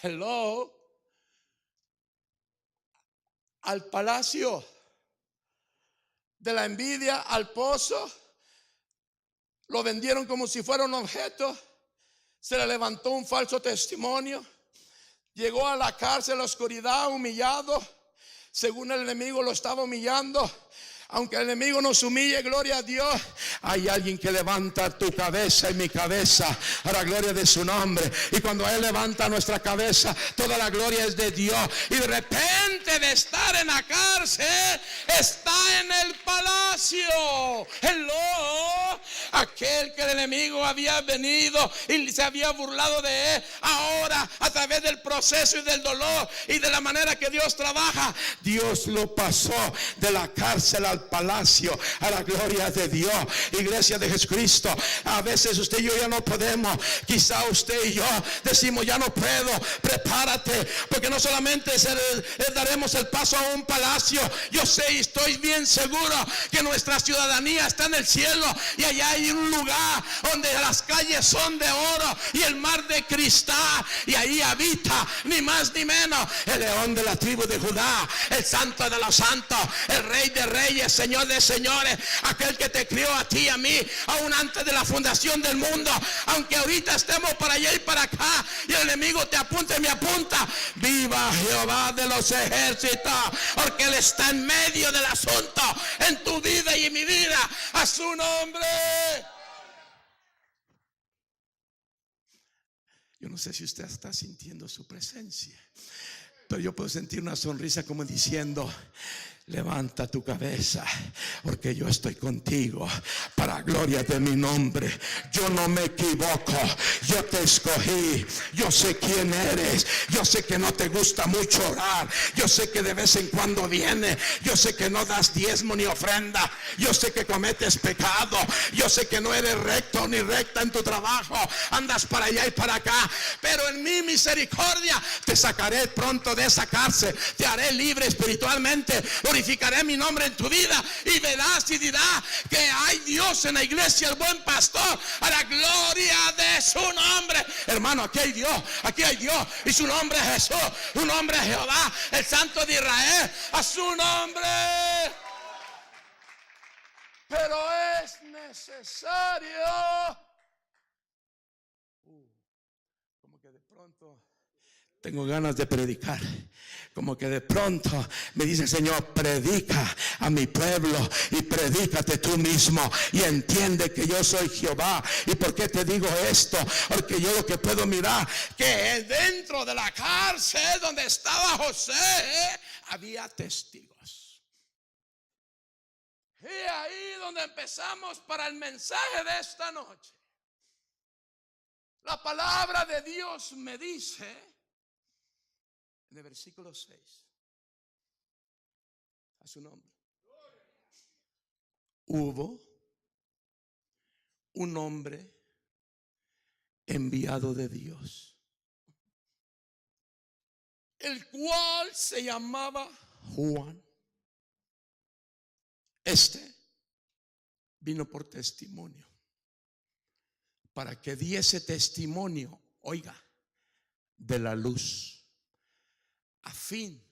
Hello. Al palacio. De la envidia al pozo. Lo vendieron como si fuera un objeto. Se le levantó un falso testimonio. Llegó a la cárcel, a la oscuridad, humillado. Según el enemigo lo estaba humillando. Aunque el enemigo nos humille, gloria a Dios, hay alguien que levanta tu cabeza y mi cabeza, a la gloria de su nombre. Y cuando Él levanta nuestra cabeza, toda la gloria es de Dios. Y de repente, de estar en la cárcel, está en el palacio. Hello. Aquel que el enemigo había venido y se había burlado de él, ahora a través del proceso y del dolor y de la manera que Dios trabaja, Dios lo pasó de la cárcel al palacio, a la gloria de Dios. Iglesia de Jesucristo, a veces usted y yo ya no podemos, quizá usted y yo decimos, ya no puedo. Prepárate, porque no solamente daremos el paso a un palacio. Yo sé y estoy bien seguro que nuestra ciudadanía está en el cielo, y allá hay un lugar donde las calles son de oro y el mar de cristal, y ahí habita ni más ni menos el león de la tribu de Judá, el santo de los santos, el rey de reyes, señor de señores, aquel que te crió a ti y a mí aún antes de la fundación del mundo. Aunque ahorita estemos para allá y para acá y el enemigo te apunta y me apunta, viva Jehová de los ejércitos, porque Él está en medio del asunto, en tu vida y en mi vida, a su nombre. Yo no sé si usted está sintiendo su presencia, pero yo puedo sentir una sonrisa como diciendo, levanta tu cabeza, porque yo estoy contigo para gloria de mi nombre. Yo no me equivoco, yo te escogí, yo sé quién eres, yo sé que no te gusta mucho orar, yo sé que de vez en cuando viene, yo sé que no das diezmo ni ofrenda, yo sé que cometes pecado, yo sé que no eres recto ni recta en tu trabajo, andas para allá y para acá, pero en mi misericordia te sacaré pronto de esa cárcel, te haré libre espiritualmente, glorificaré mi nombre en tu vida, y verás y dirás que hay Dios en la iglesia, el buen pastor, a la gloria de su nombre. Hermano, aquí hay Dios, y su nombre es Jesús, su nombre es Jehová, el Santo de Israel, a su nombre. Pero es necesario, como que de pronto tengo ganas de predicar. Como que de pronto me dice el Señor, predica a mi pueblo y predícate tú mismo y entiende que yo soy Jehová. ¿Y por qué te digo esto? Porque yo lo que puedo mirar, que dentro de la cárcel donde estaba José había testigos. Y ahí donde empezamos para el mensaje de esta noche. La palabra de Dios me dice En el versículo 6, a su nombre. Hubo un hombre enviado de Dios, el cual se llamaba Juan. Este vino por testimonio, para que diese testimonio, oiga, de la luz, a fin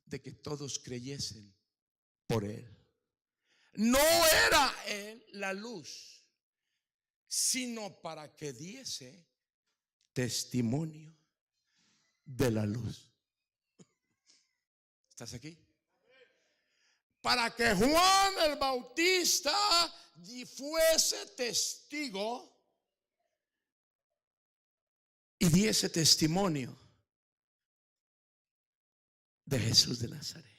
de que todos creyesen por él. No era él la luz, sino para que diese testimonio de la luz. ¿Estás aquí? Para que Juan el Bautista fuese testigo y diese testimonio de Jesús de Nazaret.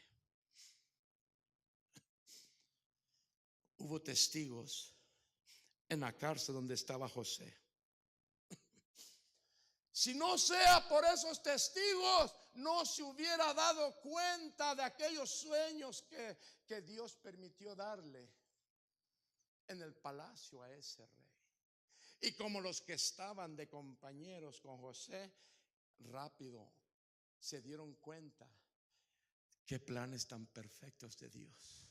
Hubo testigos en la cárcel donde estaba José. Si no sea por esos testigos, no se hubiera dado cuenta de aquellos sueños que Dios permitió darle en el palacio a ese rey. Y como los que estaban de compañeros con José, rápido se dieron cuenta qué planes tan perfectos de Dios.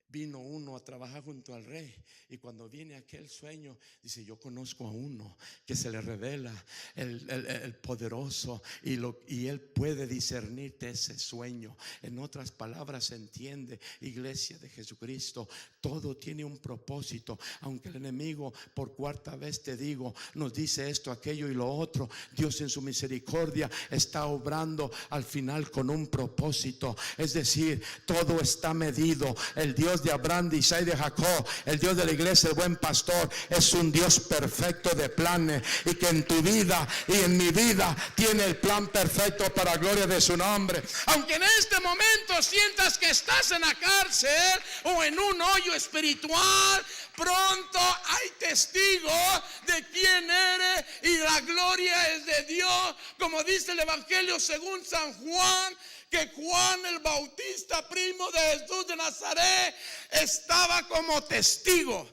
Vino uno a trabajar junto al rey, y cuando viene aquel sueño, dice: yo conozco a uno que se le revela el poderoso, y él puede discernirte ese sueño. En otras palabras, se entiende, iglesia de Jesucristo, todo tiene un propósito. Aunque el enemigo, por cuarta vez te digo, nos dice esto, aquello y lo otro, Dios en su misericordia está obrando al final con un propósito. Es decir, todo está medido. El Dios de Abraham, de Isaac y de Jacob, el Dios de la iglesia, el buen pastor, es un Dios perfecto de planes, y que en tu vida y en mi vida tiene el plan perfecto para gloria de su nombre. Aunque en este momento sientas que estás en la cárcel o en un hoyo espiritual, pronto hay testigos de quién eres, y la gloria es de Dios, como dice el Evangelio según San Juan, que Juan el Bautista, primo de Jesús de Nazaret, estaba como testigo.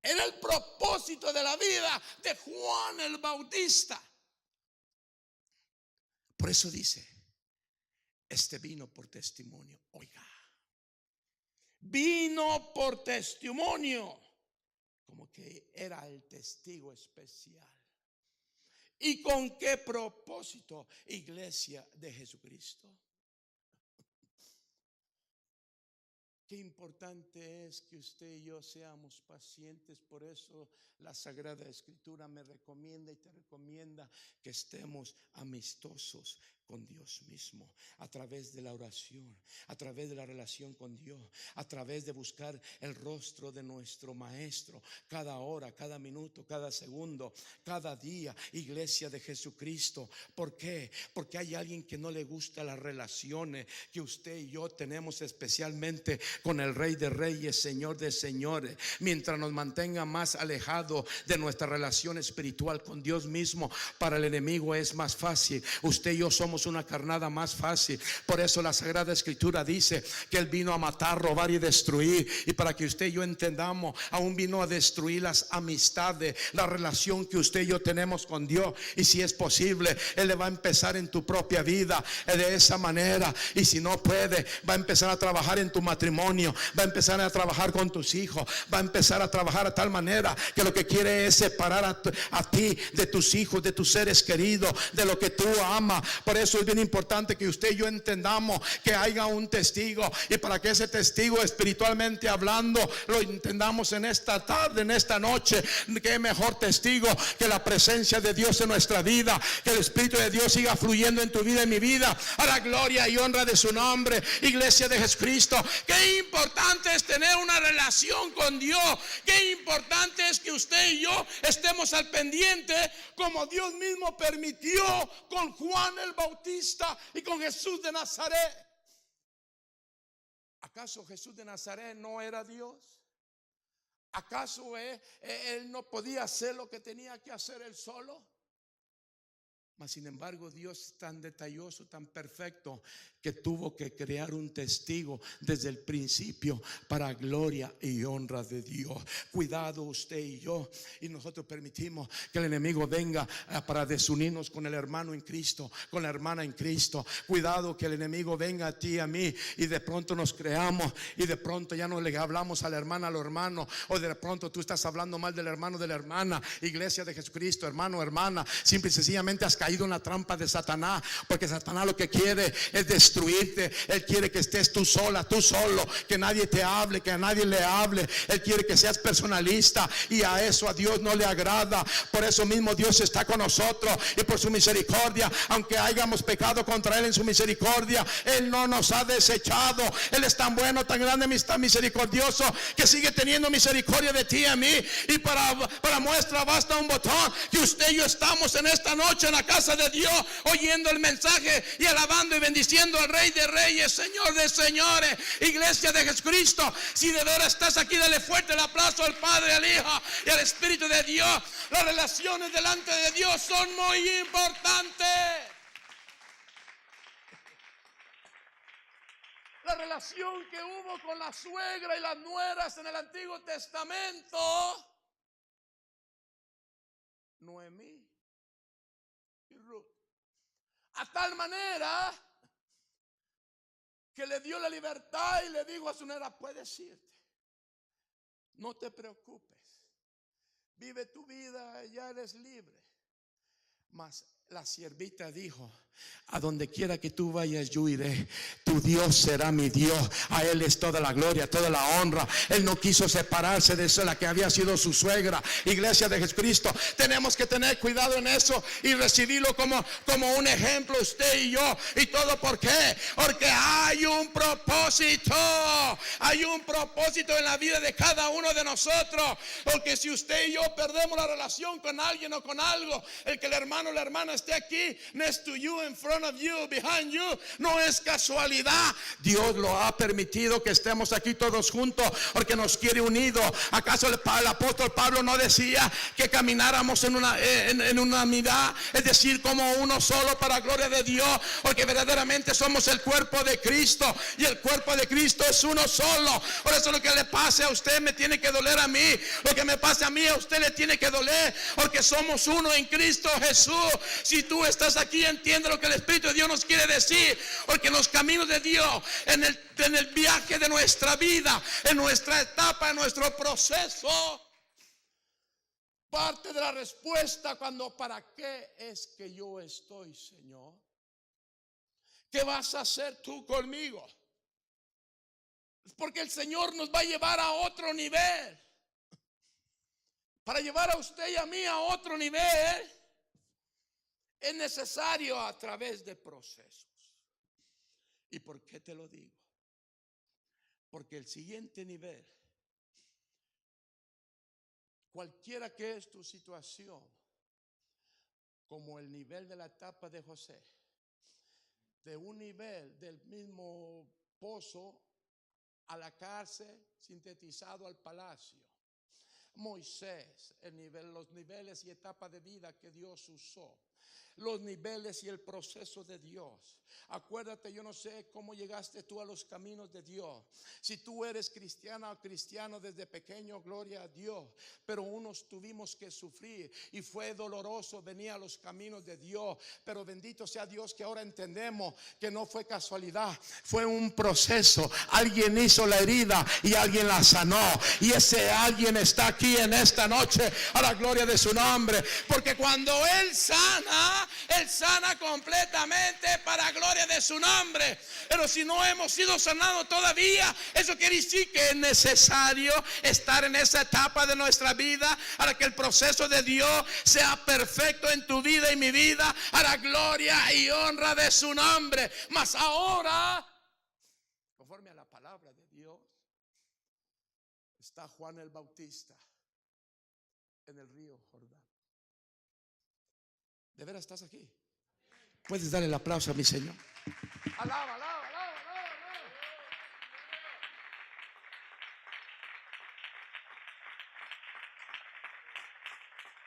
Era el propósito de la vida de Juan el Bautista. Por eso dice: este vino por testimonio. Oiga, vino por testimonio, como que era el testigo especial. ¿Y con qué propósito, iglesia de Jesucristo? Qué importante es que usted y yo seamos pacientes. Por eso la Sagrada Escritura me recomienda y te recomienda que estemos amistosos con Dios mismo, a través de la oración, a través de la relación con Dios, a través de buscar el rostro de nuestro Maestro cada hora, cada minuto, cada segundo, cada día, iglesia de Jesucristo. ¿Por qué? Porque hay alguien que no le gusta las relaciones que usted y yo tenemos, especialmente con el Rey de Reyes, Señor de Señores. Mientras nos mantenga más alejados de nuestra relación espiritual con Dios mismo, para el enemigo es más fácil. Usted y yo somos una carnada más fácil. Por eso la Sagrada Escritura dice que Él vino a matar, robar y destruir. Y para que usted y yo entendamos, aún vino a destruir las amistades, la relación que usted y yo tenemos con Dios. Y si es posible, Él le va a empezar en tu propia vida de esa manera. Y si no puede, va a empezar a trabajar en tu matrimonio, va a empezar a trabajar con tus hijos, va a empezar a trabajar a tal manera que lo que quiere es separar a ti de tus hijos, de tus seres queridos, de lo que tú amas. Por eso es bien importante que usted y yo entendamos que haya un testigo, y para que ese testigo, espiritualmente hablando, lo entendamos en esta tarde, en esta noche. Qué mejor testigo que la presencia de Dios en nuestra vida, que el Espíritu de Dios siga fluyendo en tu vida y en mi vida, a la gloria y honra de su nombre, iglesia de Jesucristo. Qué importante es tener una relación con Dios. Qué importante es que usted y yo estemos al pendiente, como Dios mismo permitió con Juan el Bautista y con Jesús de Nazaret. ¿Acaso Jesús de Nazaret no era Dios? ¿Acaso él no podía hacer lo que tenía que hacer él solo? Mas sin embargo, Dios es tan detalloso, tan perfecto, que tuvo que crear un testigo desde el principio para gloria y honra de Dios. Cuidado usted y yo, y nosotros permitimos que el enemigo venga para desunirnos con el hermano en Cristo, con la hermana en Cristo. Cuidado que el enemigo venga a ti y a mí y de pronto nos creamos y de pronto ya no le hablamos a la hermana, a los hermanos, o de pronto tú estás hablando mal del hermano, de la hermana. Iglesia de Jesucristo, hermano, hermana, simple y sencillamente has caído en la trampa de Satanás, porque Satanás lo que quiere es destruirte. Él quiere que estés tú sola, tú solo, que nadie te hable, que a nadie le hable. Él quiere que seas personalista, y a eso a Dios no le agrada. Por eso mismo Dios está con nosotros, y por su misericordia, aunque hayamos pecado contra Él, en su misericordia Él no nos ha desechado. Él es tan bueno, tan grande, tan misericordioso, que sigue teniendo misericordia de ti y a mí. Y para muestra basta un botón, que usted y yo estamos en esta noche en la casa de Dios, oyendo el mensaje y alabando y bendiciendo al Rey de Reyes, Señor de Señores. Iglesia de Jesucristo, si de veras estás aquí, dale fuerte el aplauso al Padre, al Hijo y al Espíritu de Dios. Las relaciones delante de Dios son muy importantes. La relación que hubo con la suegra y las nueras en el Antiguo Testamento, Noemí y Ruth, a tal manera que le dio la libertad y le dijo a su nuera: puedes irte, no te preocupes, vive tu vida, ya eres libre. Mas la siervita dijo: a donde quiera que tú vayas, yo iré. Tu Dios será mi Dios. A Él es toda la gloria, toda la honra. Él no quiso separarse de esa, la que había sido su suegra. Iglesia de Jesucristo, tenemos que tener cuidado en eso y recibirlo como un ejemplo, usted y yo. ¿Y todo por qué? Porque hay un propósito. Hay un propósito en la vida de cada uno de nosotros. Porque si usted y yo perdemos la relación con alguien o con algo, el que el hermano o la hermana esté aquí, next to you, in front of you, behind you, no es casualidad. Dios lo ha permitido que estemos aquí todos juntos, porque nos quiere unidos. ¿Acaso el apóstol Pablo no decía que camináramos en una unidad, es decir, como uno solo, para gloria de Dios? Porque verdaderamente somos el cuerpo de Cristo, y el cuerpo de Cristo es uno solo. Por eso lo que le pase a usted me tiene que doler a mí, lo que me pase a mí a usted le tiene que doler, porque somos uno en Cristo Jesús. Si tú estás aquí, entiende lo que el Espíritu de Dios nos quiere decir, porque en los caminos de Dios, en el viaje de nuestra vida, en nuestra etapa, en nuestro proceso, parte de la respuesta cuando ¿para qué es que yo estoy, Señor? ¿Qué vas a hacer tú conmigo? Porque el Señor nos va a llevar a otro nivel. Para llevar a usted y a mí a otro nivel, es necesario a través de procesos. ¿Y por qué te lo digo? Porque el siguiente nivel, cualquiera que es tu situación, como el nivel de la etapa de José, de un nivel del mismo pozo a la cárcel, sintetizado al palacio. Moisés, los niveles y etapas de vida que Dios usó, los niveles y el proceso de Dios. Acuérdate, yo no sé cómo llegaste tú a los caminos de Dios. Si tú eres cristiana o cristiano desde pequeño, gloria a Dios. Pero unos tuvimos que sufrir y fue doloroso venir a los caminos de Dios. Pero bendito sea Dios que ahora entendemos que no fue casualidad, fue un proceso. Alguien hizo la herida y alguien la sanó. Y ese alguien está aquí en esta noche, a la gloria de su nombre. Porque cuando Él sana completamente para gloria de su nombre. Pero si no hemos sido sanados todavía, eso quiere decir que es necesario estar en esa etapa de nuestra vida para que el proceso de Dios sea perfecto en tu vida y mi vida, a la gloria y honra de su nombre. Mas ahora, conforme a la palabra de Dios, está Juan el Bautista en el río Jordán. ¿De veras estás aquí? Puedes darle el aplauso a mi Señor. Alaba, alaba, alaba, alaba, alaba.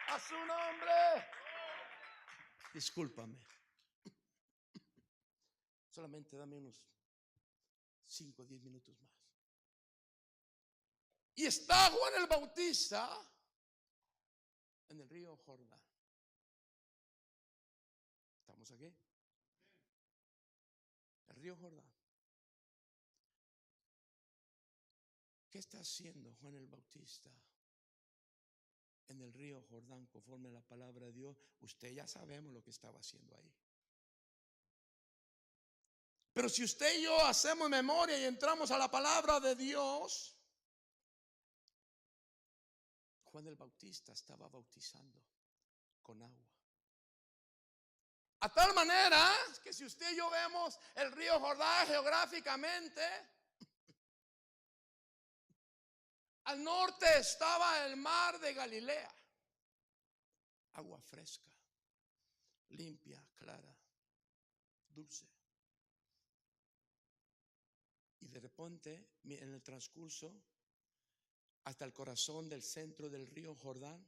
A su nombre. Discúlpame. Solamente dame unos 5 o 10 minutos más. Y está Juan el Bautista en el río Jordán. ¿Estamos aquí? El río Jordán. ¿Qué está haciendo Juan el Bautista en el río Jordán conforme a la palabra de Dios? Usted ya sabemos lo que estaba haciendo ahí. Pero si usted y yo hacemos memoria y entramos a la palabra de Dios, Juan el Bautista estaba bautizando con agua. A tal manera que si usted y yo vemos el río Jordán geográficamente, al norte estaba el mar de Galilea, agua fresca, limpia, clara, dulce. Y de repente, en el transcurso, hasta el corazón del centro del río Jordán,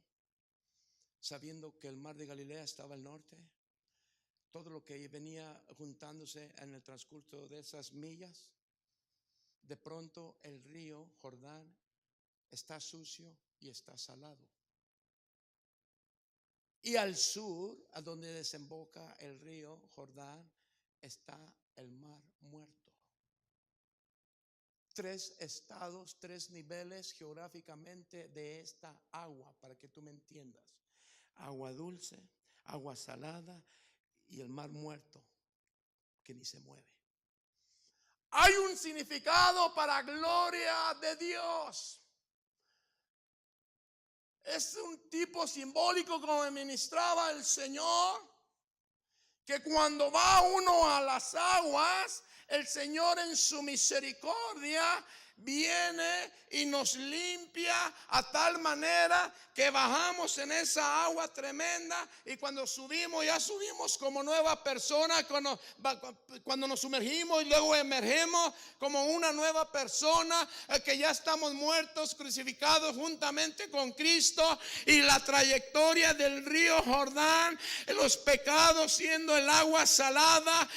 sabiendo que el mar de Galilea estaba al norte, todo lo que venía juntándose en el transcurso de esas millas, de pronto el río Jordán está sucio y está salado. Y al sur, a donde desemboca el río Jordán, está el mar muerto. 3 estados, 3 niveles geográficamente de esta agua, para que tú me entiendas. Agua dulce, agua salada y el mar muerto que ni se mueve. Hay un significado para gloria de Dios. Es un tipo simbólico como ministraba el Señor, que cuando va uno a las aguas, el Señor en su misericordia viene y nos limpia a tal manera que bajamos en esa agua tremenda, y cuando subimos, ya subimos como nueva persona. Cuando nos sumergimos y luego emergemos como una nueva persona, que ya estamos muertos, crucificados juntamente con Cristo. Y la trayectoria del río Jordán, los pecados siendo el agua salada,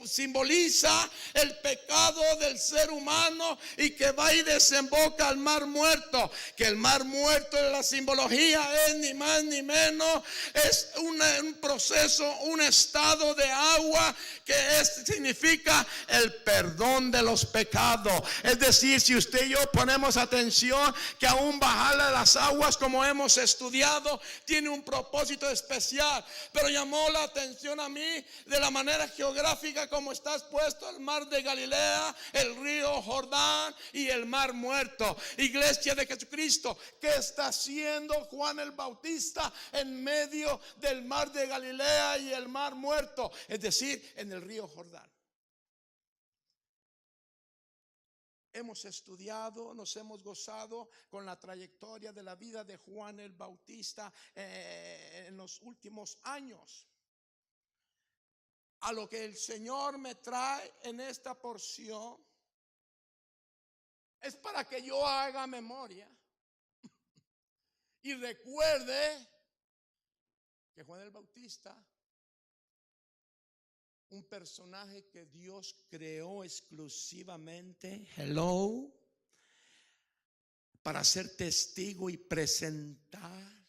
simboliza el pecado del ser humano, y que va y desemboca al mar muerto. Que el mar muerto en la simbología es ni más ni menos, es un proceso, un estado de agua que significa el perdón de los pecados. Es decir, si usted y yo ponemos atención, que aún bajarle las aguas, como hemos estudiado, tiene un propósito especial. Pero llamó la atención a mí de la manera geográfica como está expuesto el mar de Galilea, el río Jordán y el mar muerto. Iglesia de Jesucristo, ¿qué está haciendo Juan el Bautista en medio del mar de Galilea y el mar muerto? Es decir, en el río Jordán. Hemos estudiado, nos hemos gozado con la trayectoria de la vida de Juan el Bautista en los últimos años. A lo que el Señor me trae en esta porción es para que yo haga memoria y recuerde que Juan el Bautista, un personaje que Dios creó exclusivamente, para ser testigo y presentar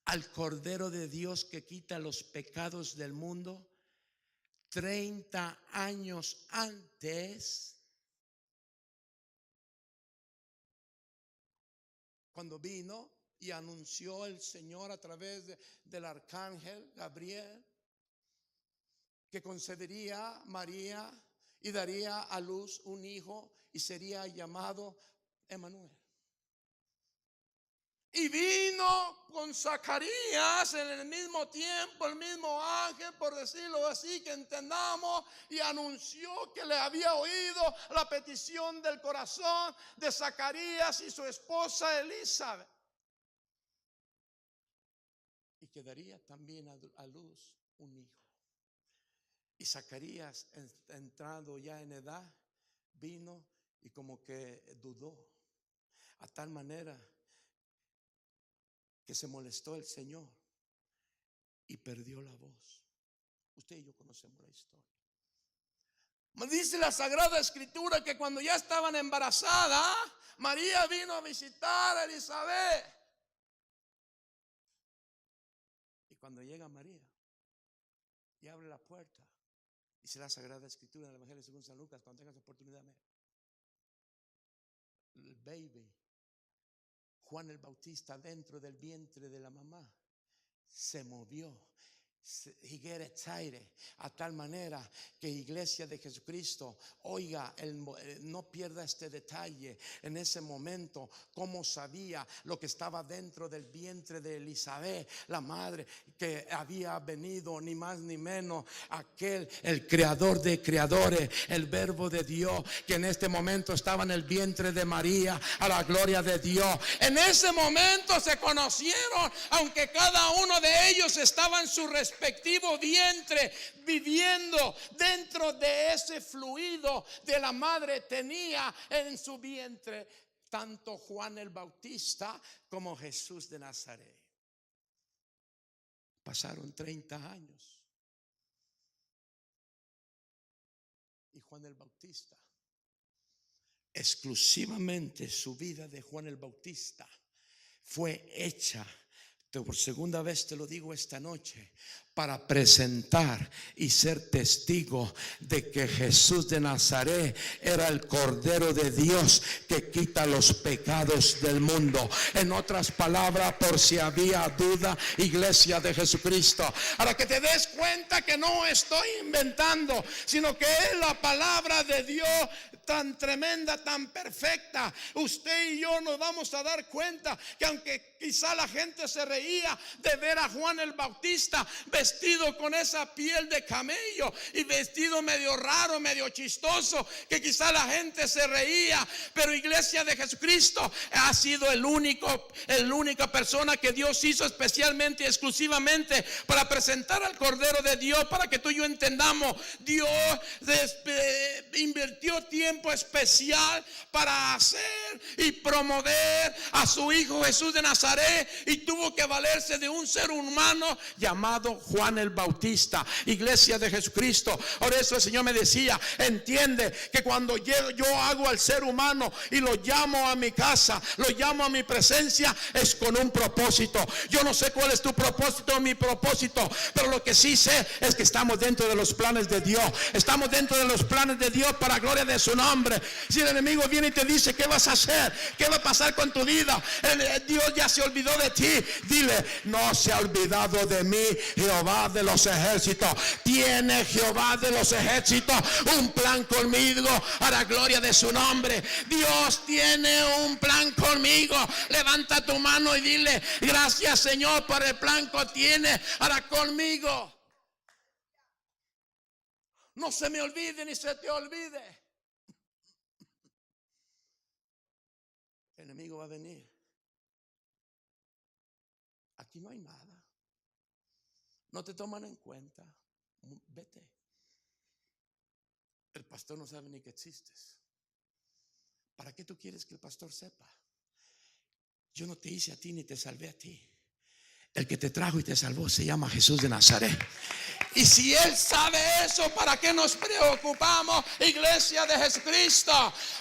al Cordero de Dios que quita los pecados del mundo, 30 años antes, cuando vino y anunció el Señor a través del arcángel Gabriel que concedería María y daría a luz un hijo y sería llamado Emmanuel. Y vino con Zacarías en el mismo tiempo, el mismo ángel, por decirlo así, que entendamos, y anunció que le había oído la petición del corazón de Zacarías y su esposa Elizabeth, y que daría también a luz un hijo. Y Zacarías, entrado ya en edad, vino y como que dudó, a tal manera que se molestó el Señor y perdió la voz. Usted y yo conocemos la historia. Me dice la Sagrada Escritura que cuando ya estaban embarazada, María vino a visitar a Elizabeth. Y cuando llega María y abre la puerta, dice la Sagrada Escritura en el Evangelio según San Lucas, cuando tengas oportunidad, el baby Juan el Bautista dentro del vientre de la mamá se movió. He get excited, a tal manera que Iglesia de Jesucristo, oiga, no pierda este detalle. En ese momento, cómo sabía lo que estaba dentro del vientre de Elizabeth, la madre, que había venido ni más ni menos aquel, el creador de creadores, el verbo de Dios, que en este momento estaba en el vientre de María, a la gloria de Dios. En ese momento se conocieron, aunque cada uno de ellos estaba en su respectivo vientre, viviendo dentro de ese fluido de la madre. Tenía en su vientre tanto Juan el Bautista como Jesús de Nazaret. Pasaron 30 años y Juan el Bautista, exclusivamente su vida de Juan el Bautista fue hecha, por segunda vez te lo digo esta noche, para presentar y ser testigo de que Jesús de Nazaret era el Cordero de Dios que quita los pecados del mundo. En otras palabras, por si había duda, Iglesia de Jesucristo, para que te des cuenta que no estoy inventando, sino que es la palabra de Dios tan tremenda, tan perfecta. Usted y yo nos vamos a dar cuenta que aunque quizá la gente se reía de ver a Juan el Bautista vestido con esa piel de camello y vestido medio raro, medio chistoso, que quizá la gente se reía, pero Iglesia de Jesucristo ha sido la única persona que Dios hizo especialmente y exclusivamente para presentar al Cordero de Dios. Para que tú y yo entendamos, Dios invirtió tiempo especial para hacer y promover a su Hijo Jesús de Nazaret, y tuvo que valerse de un ser humano llamado Juan el Bautista. Iglesia de Jesucristo, por eso el Señor me decía: entiende que cuando yo hago al ser humano y lo llamo a mi casa, lo llamo a mi presencia, es con un propósito. Yo no sé cuál es tu propósito o mi propósito, pero lo que sí sé es que estamos dentro de los planes de Dios. Estamos dentro de los planes de Dios para gloria de su nombre. Si el enemigo viene y te dice: ¿qué vas a hacer? ¿Qué va a pasar con tu vida? Dios ya se olvidó de ti. Dile: no se ha olvidado de mí Jehová de los ejércitos. Tiene Jehová de los ejércitos un plan conmigo a la gloria de su nombre. Dios tiene un plan conmigo. Levanta tu mano y dile: gracias, Señor, por el plan que tiene para conmigo. No se me olvide ni se te olvide. El enemigo va a venir. Aquí no hay nada. No te toman en cuenta. Vete. El pastor no sabe ni que existes. ¿Para qué tú quieres que el pastor sepa? Yo no te hice a ti ni te salvé a ti. El que te trajo y te salvó se llama Jesús de Nazaret. Y si Él sabe eso, ¿para qué nos preocupamos, Iglesia de Jesucristo?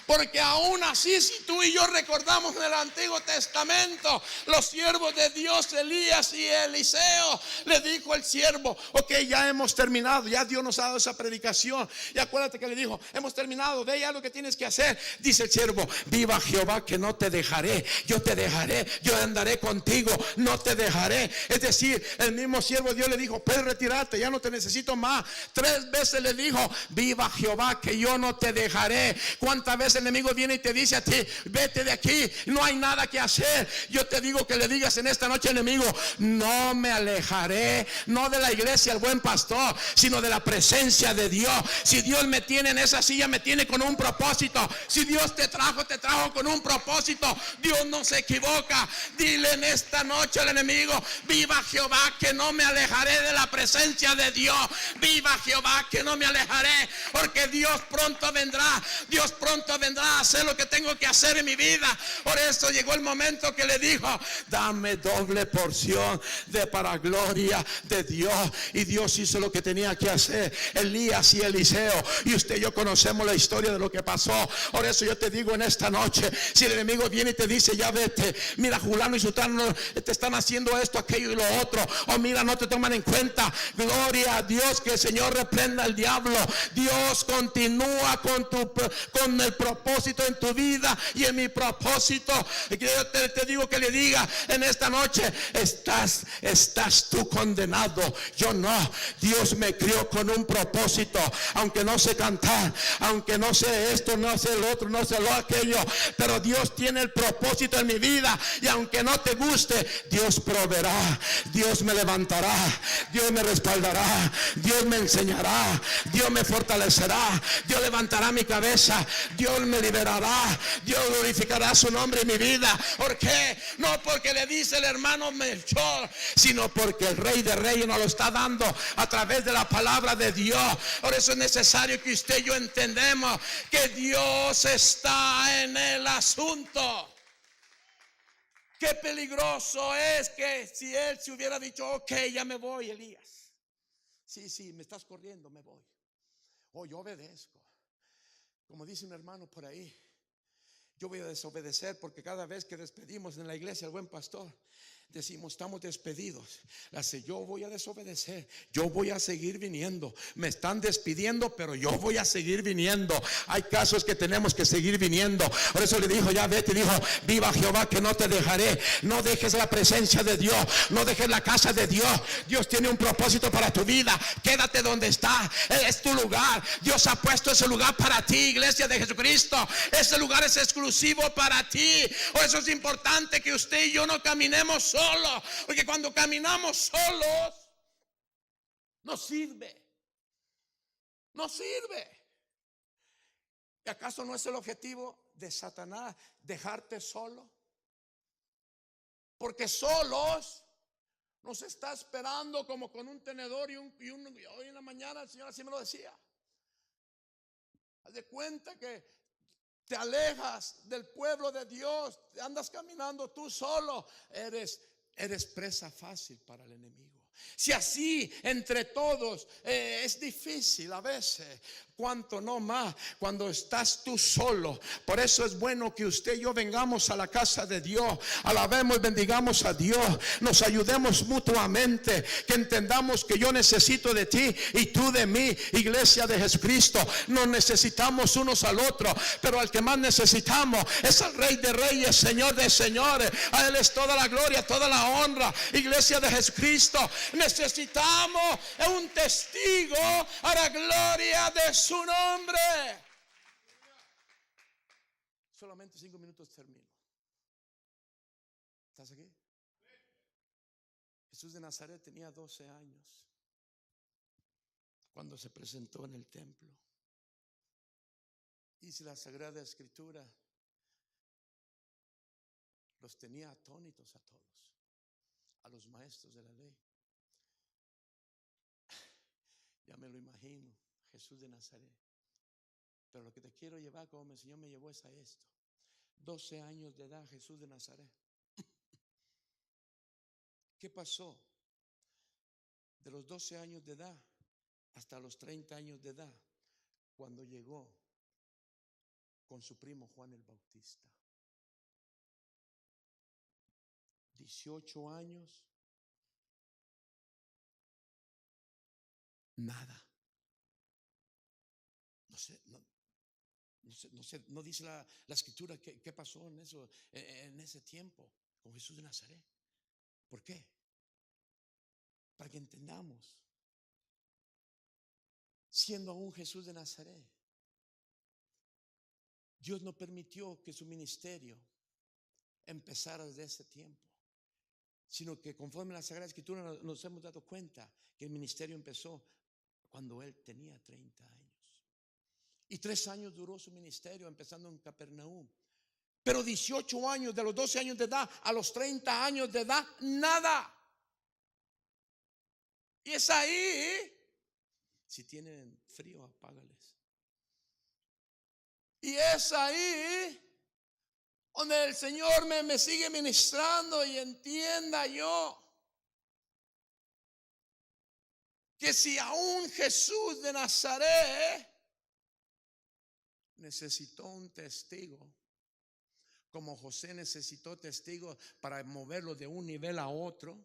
Porque aún así, si tú y yo recordamos en el Antiguo Testamento, los siervos de Dios, Elías y Eliseo, le dijo el siervo: ok, ya hemos terminado, ya Dios nos ha dado esa predicación. Y acuérdate que le dijo: hemos terminado, ve ya lo que tienes que hacer. Dice el siervo: viva Jehová que no te dejaré, yo te dejaré, yo andaré contigo, no te dejaré. Es decir, el mismo siervo Dios le dijo: puedes retirarte, ya no te necesito más. 3 veces le dijo: viva Jehová que yo no te dejaré. ¿Cuántas veces el enemigo viene y te dice a ti: vete de aquí, no hay nada que hacer? Yo te digo que le digas en esta noche al enemigo: no me alejaré, no de la iglesia, el buen pastor, sino de la presencia de Dios. Si Dios me tiene en esa silla, me tiene con un propósito. Si Dios te trajo con un propósito. Dios no se equivoca. Dile en esta noche al enemigo: viva Jehová que no me alejaré de la presencia de de Dios. Viva Jehová, que no me alejaré, porque Dios pronto vendrá. Dios pronto vendrá a hacer lo que tengo que hacer en mi vida. Por eso llegó el momento que le dijo: dame doble porción de para gloria de Dios. Y Dios hizo lo que tenía que hacer. Elías y Eliseo, y usted y yo conocemos la historia de lo que pasó. Por eso yo te digo en esta noche, si el enemigo viene y te dice: ya vete, mira, fulano y sutano te están haciendo esto, aquello y lo otro, o mira, no te toman en cuenta, gloria a Dios, que el Señor reprenda al diablo. Dios continúa con el propósito en tu vida y en mi propósito. Yo te digo que le diga en esta noche: estás tú condenado, yo no. Dios me crió con un propósito, aunque no sé cantar, aunque no sé esto, no sé el otro, no sé lo aquello, pero Dios tiene el propósito en mi vida. Y aunque no te guste, Dios proveerá, Dios me levantará, Dios me respaldará, Dios me enseñará, Dios me fortalecerá, Dios levantará mi cabeza, Dios me liberará, Dios glorificará su nombre en mi vida. ¿Por qué? No porque le dice el hermano Melchor, sino porque el Rey de Reyes nos lo está dando a través de la palabra de Dios. Por eso es necesario que usted y yo entendemos que Dios está en el asunto. Qué peligroso es que si él se hubiera dicho: ok, ya me voy, Elías. Sí, me estás corriendo, me voy. Oh, yo obedezco. Como dice un hermano por ahí, yo voy a desobedecer, porque cada vez que despedimos en la iglesia al buen pastor, decimos: estamos despedidos. Yo voy a desobedecer, yo voy a seguir viniendo. Me están despidiendo, pero yo voy a seguir viniendo. Hay casos que tenemos que seguir viniendo. Por eso le dijo: ya vete. Dijo: viva Jehová, que no te dejaré. No dejes la presencia de Dios, no dejes la casa de Dios. Dios tiene un propósito para tu vida. Quédate donde está, es tu lugar. Dios ha puesto ese lugar para ti, iglesia de Jesucristo. Ese lugar es exclusivo para ti. Por eso es importante que usted y yo no caminemos solos, porque cuando caminamos solos no sirve. ¿Y acaso no es el objetivo de Satanás dejarte solo? Porque solos nos está esperando como con un tenedor y hoy en la mañana el Señor así me lo decía: haz de cuenta que te alejas del pueblo de Dios, andas caminando tú solo, eres presa fácil para el enemigo. Si así entre todos es difícil a veces, cuánto no más cuando estás tú solo. Por eso es bueno que usted y yo vengamos a la casa de Dios, alabemos, bendigamos a Dios, nos ayudemos mutuamente, que entendamos que yo necesito de ti y tú de mí, iglesia de Jesucristo. Nos necesitamos unos al otro, pero al que más necesitamos es al Rey de Reyes, Señor de Señores. A Él es toda la gloria, toda la honra, iglesia de Jesucristo. Necesitamos un testigo a la gloria de su nombre. Solamente 5 minutos termino. ¿Estás aquí? Jesús de Nazaret tenía 12 años cuando se presentó en el templo. Y si la Sagrada Escritura los tenía atónitos a todos, a los maestros de la ley. Ya me lo imagino, Jesús de Nazaret. Pero lo que te quiero llevar, como el Señor me llevó, es a esto. 12 años de edad, Jesús de Nazaret. ¿Qué pasó? De los 12 años de edad hasta los 30 años de edad, cuando llegó con su primo Juan el Bautista. 18 años, nada. No dice la escritura qué pasó en ese tiempo con Jesús de Nazaret. ¿Por qué? Para que entendamos. Siendo aún Jesús de Nazaret, Dios no permitió que su ministerio empezara desde ese tiempo, sino que conforme a la Sagrada Escritura nos hemos dado cuenta que el ministerio empezó cuando él tenía 30 años. Y 3 años duró su ministerio, empezando en Capernaum. Pero 18 años, de los 12 años de edad a los 30 años de edad, nada. Y es ahí Si tienen frío, apágales. Y es ahí donde el Señor me sigue ministrando y entienda yo que si aún Jesús de Nazaret necesitó un testigo, como José necesitó testigos para moverlo de un nivel a otro,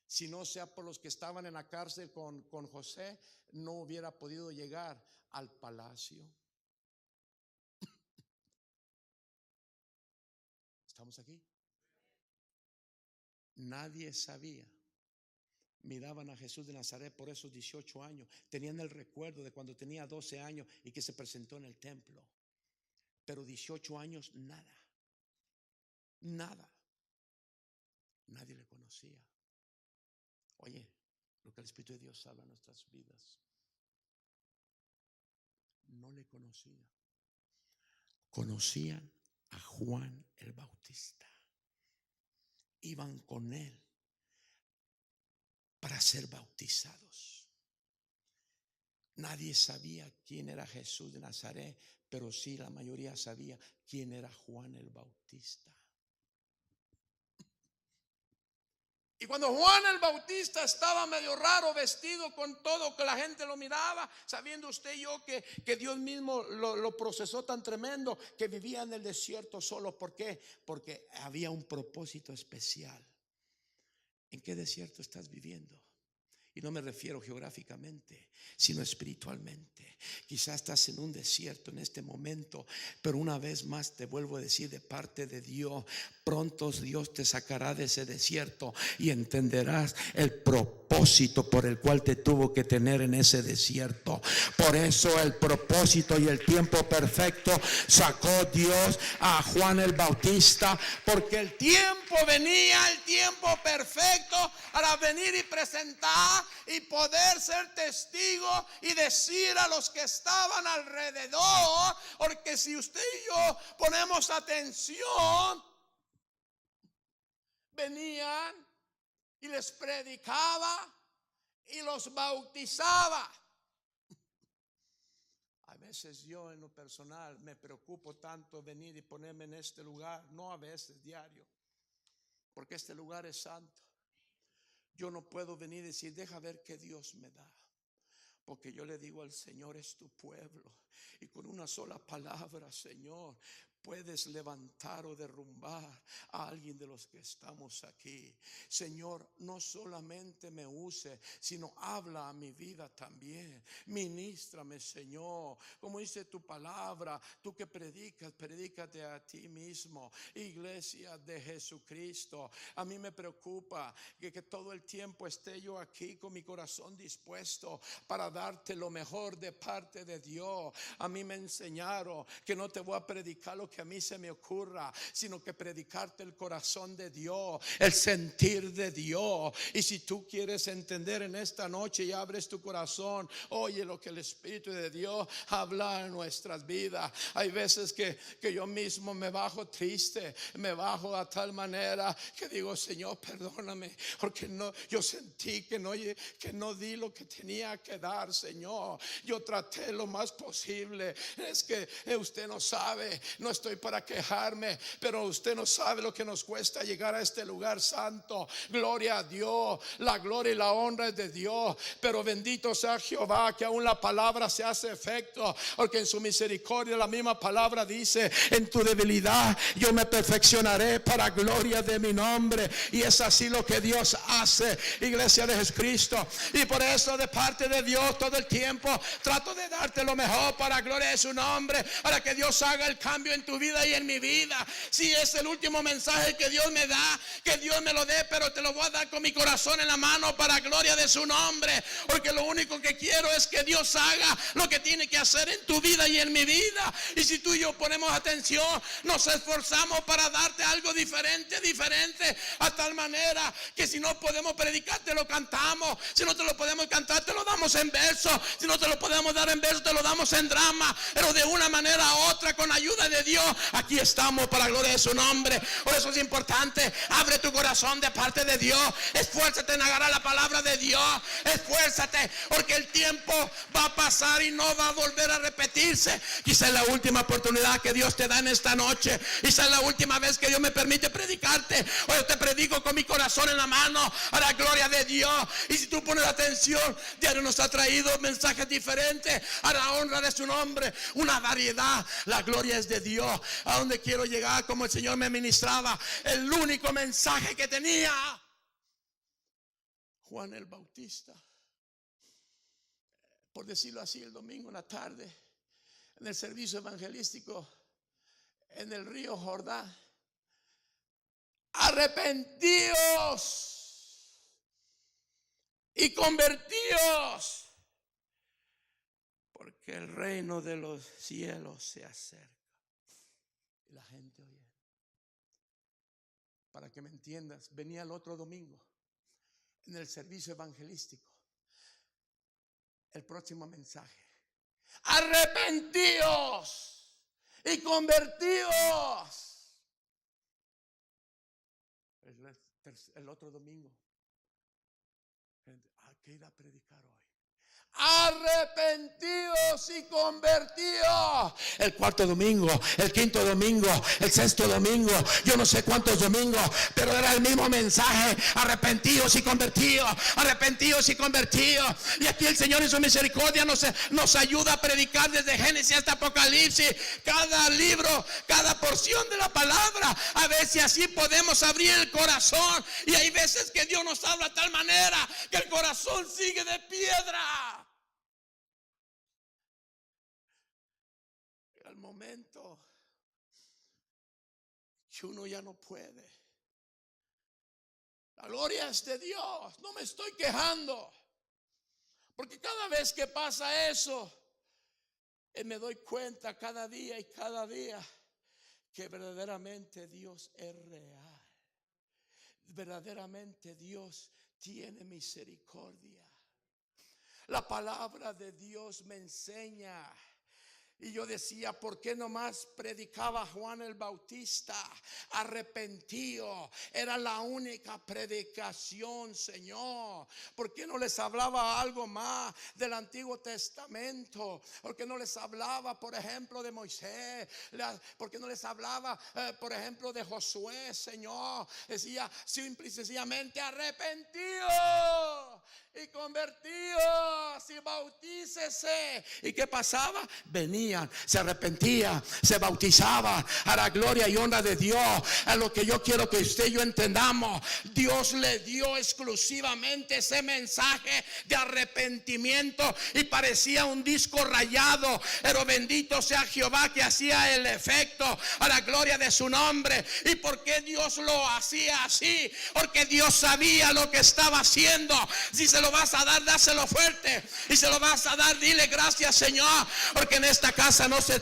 si no sea por los que estaban en la cárcel con José, no hubiera podido llegar al palacio. ¿Estamos aquí? Nadie sabía. Miraban a Jesús de Nazaret por esos 18 años. Tenían el recuerdo de cuando tenía 12 años y que se presentó en el templo. Pero 18 años, nada. Nada. Nadie le conocía. Oye, lo que el Espíritu de Dios habla en nuestras vidas. No le conocían. Conocían a Juan el Bautista. Iban con él para ser bautizados. Nadie sabía quién era Jesús de Nazaret, pero sí la mayoría sabía quién era Juan el Bautista. Y cuando Juan el Bautista estaba medio raro, vestido con todo, que la gente lo miraba, sabiendo usted y yo que Dios mismo lo procesó tan tremendo, que vivía en el desierto solo. ¿Por qué? Porque había un propósito especial. ¿En qué desierto estás viviendo? Y no me refiero geográficamente, sino espiritualmente. Quizás estás en un desierto en este momento, pero una vez más te vuelvo a decir de parte de Dios, pronto Dios te sacará de ese desierto y entenderás el propósito por el cual te tuvo que tener en ese desierto. Por eso el propósito y el tiempo perfecto sacó Dios a Juan el Bautista, porque el tiempo venía, el tiempo perfecto para venir y presentar y poder ser testigo y decir a los que estaban alrededor, porque si usted y yo ponemos atención, venían y les predicaba y los bautizaba. A veces yo en lo personal me preocupo tanto venir y ponerme en este lugar, no a veces, diario, porque este lugar es santo. Yo no puedo venir y decir, deja ver qué Dios me da. Porque yo le digo al Señor, es tu pueblo. Y con una sola palabra, Señor, puedes levantar o derrumbar a alguien de los que estamos aquí. Señor, no solamente me use, sino habla a mi vida también. Ministrame, Señor. Como dice tu palabra, tú que predicas, predícate a ti mismo. Iglesia de Jesucristo. A mí me preocupa que todo el tiempo esté yo aquí con mi corazón dispuesto para darte lo mejor de parte de Dios. A mí me enseñaron que no te voy a predicar lo que a mí se me ocurra, sino que predicarte el corazón de Dios, el sentir de Dios. Y si tú quieres entender en esta noche y abres tu corazón, oye lo que el Espíritu de Dios habla en nuestras vidas. Hay veces que yo mismo me bajo triste, me bajo a tal manera que digo, Señor, perdóname, porque yo sentí que no di lo que tenía que dar, Señor. Yo traté lo más posible. Es que usted no sabe, no estoy para quejarme, pero usted no sabe lo que nos cuesta llegar a este lugar santo. Gloria a Dios, la gloria y la honra es de Dios, pero bendito sea Jehová que aún la palabra se hace efecto, porque en su misericordia la misma palabra dice, en tu debilidad yo me perfeccionaré para gloria de mi nombre. Y es así lo que Dios hace, iglesia de Jesucristo. Y por eso de parte de Dios todo el tiempo trato de darte lo mejor para gloria de su nombre, para que Dios haga el cambio en tu vida y en mi vida. Si es el último mensaje que Dios me da, que Dios me lo dé, pero te lo voy a dar con mi corazón en la mano para gloria de su nombre, porque lo único que quiero es que Dios haga lo que tiene que hacer en tu vida y en mi vida. Y si tú y yo ponemos atención, nos esforzamos para darte algo diferente, a tal manera que si no podemos predicar, te lo cantamos. Si no te lo podemos cantar, te lo damos en verso. Si no te lo podemos dar en verso, te lo damos en drama, pero de una manera u otra, con ayuda de Dios, Dios, aquí estamos para la gloria de su nombre. Por eso es importante, abre tu corazón de parte de Dios, esfuérzate en agarrar la palabra de Dios, esfuérzate, porque el tiempo va a pasar y no va a volver a repetirse. Quizá es la última oportunidad que Dios te da en esta noche, quizá es la última vez que Dios me permite predicarte. Hoy yo te predico con mi corazón en la mano a la gloria de Dios. Y si tú pones atención, diario nos ha traído mensajes diferentes a la honra de su nombre, una variedad. La gloria es de Dios. A donde quiero llegar, como el Señor me ministraba, el único mensaje que tenía Juan el Bautista, por decirlo así, el domingo en la tarde, en el servicio evangelístico en el río Jordán: arrepentíos y convertíos, porque el reino de los cielos se acerca. Y la gente oye. Para que me entiendas, venía el otro domingo en el servicio evangelístico el próximo mensaje: arrepentíos y convertíos. El otro domingo, ¿a qué ir a predicar hoy? Arrepentíos y convertíos. El cuarto domingo, el quinto domingo, el sexto domingo, yo no sé cuántos domingos, pero era el mismo mensaje: arrepentíos y convertíos, arrepentíos y convertíos. Y aquí el Señor en su misericordia nos ayuda a predicar desde Génesis hasta Apocalipsis, cada libro, cada porción de la palabra. A ver si así podemos abrir el corazón. Y hay veces que Dios nos habla de tal manera que el corazón sigue de piedra. Al momento que uno ya no puede, la gloria es de Dios. No me estoy quejando, porque cada vez que pasa eso, me doy cuenta cada día que verdaderamente Dios es real. Verdaderamente Dios tiene misericordia. La palabra de Dios me enseña. Y yo decía, ¿por qué nomás predicaba Juan el Bautista? Arrepentido. Era la única predicación, Señor. ¿Por qué no les hablaba algo más del Antiguo Testamento? ¿Por qué no les hablaba, por ejemplo, de Moisés? ¿Por qué no les hablaba, por ejemplo, de Josué, Señor? Decía simple y sencillamente: arrepentido y convertíos y bautícese. ¿Y qué pasaba? Venían, se arrepentían, se bautizaban a la gloria y honra de Dios. A lo que yo quiero que usted y yo entendamos, Dios le dio exclusivamente ese mensaje de arrepentimiento, y parecía un disco rayado, pero bendito sea Jehová que hacía el efecto a la gloria de su nombre. ¿Y por qué Dios lo hacía así? Porque Dios sabía lo que estaba haciendo. Si se lo vas a dar, dáselo fuerte. Y se lo vas a dar, dile gracias, Señor, porque en esta casa no se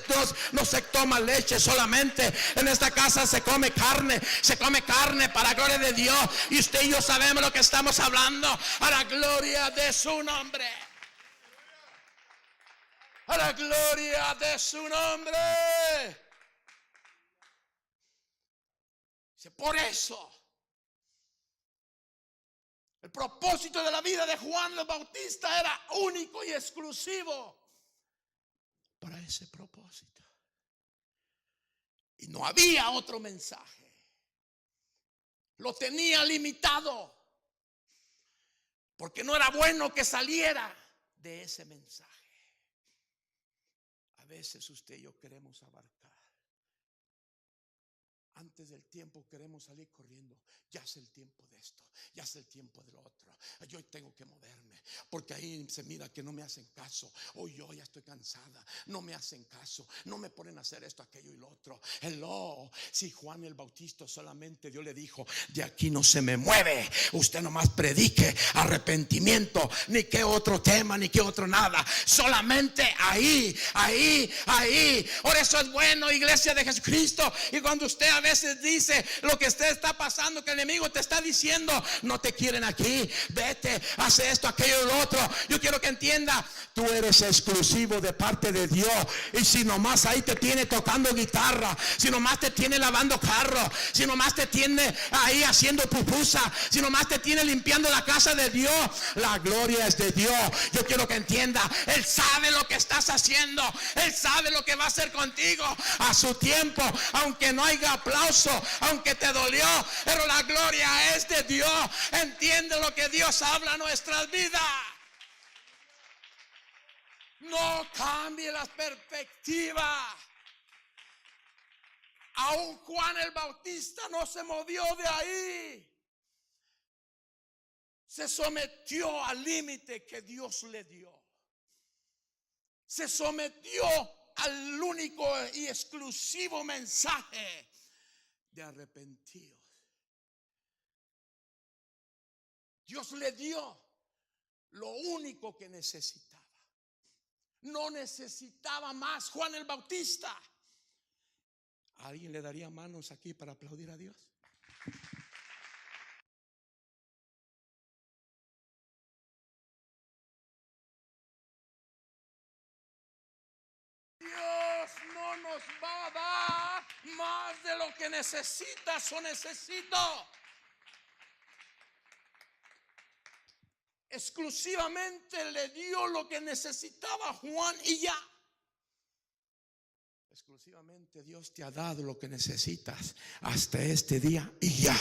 toma leche solamente. En esta casa se come carne para la gloria de Dios. Y usted y yo sabemos lo que estamos hablando, a la gloria de su nombre. A la gloria de su nombre. Por eso el propósito de la vida de Juan el Bautista era único y exclusivo para ese propósito. Y no había otro mensaje. Lo tenía limitado, porque no era bueno que saliera de ese mensaje. A veces usted y yo queremos abarcar. Antes del tiempo queremos salir corriendo. Ya es el tiempo de esto, ya es el tiempo del otro. Yo tengo que moverme, porque ahí se mira que no me hacen caso. O yo ya estoy cansada, no me hacen caso, no me ponen a hacer esto, aquello y lo otro. Hello, si Juan el Bautista solamente Dios le dijo: de aquí no se me mueve, usted nomás predique arrepentimiento, ni qué otro tema, ni qué otro nada, solamente ahí. Por eso es bueno, iglesia de Jesucristo. Y cuando usted a veces dice lo que usted está pasando, que el enemigo te está diciendo, no te quieren aquí, vete, hace esto, aquello y lo otro. Yo quiero que entienda, tú eres exclusivo de parte de Dios. Y si nomás ahí te tiene tocando guitarra, si nomás te tiene lavando carro, si nomás te tiene ahí haciendo pupusa, si nomás te tiene limpiando la casa de Dios, la gloria es de Dios. Yo quiero que entienda, Él sabe lo que estás haciendo, Él sabe lo que va a hacer contigo a su tiempo, aunque no haya aplauso, aunque te dolió, pero la gloria es de Dios. Entiende lo que Dios habla a nuestras vidas. No cambie la perspectiva. Aún Juan el Bautista no se movió de ahí. Se sometió al límite que Dios le dio. Se sometió al único y exclusivo mensaje de arrepentidos. Dios le dio lo único que necesitaba. No necesitaba más Juan el Bautista. ¿Alguien le daría manos aquí para aplaudir a Dios? Dios no nos va a dar más de lo que necesitas o necesito. Exclusivamente le dio lo que necesitaba Juan y ya. Exclusivamente Dios te ha dado lo que necesitas hasta este día y ya.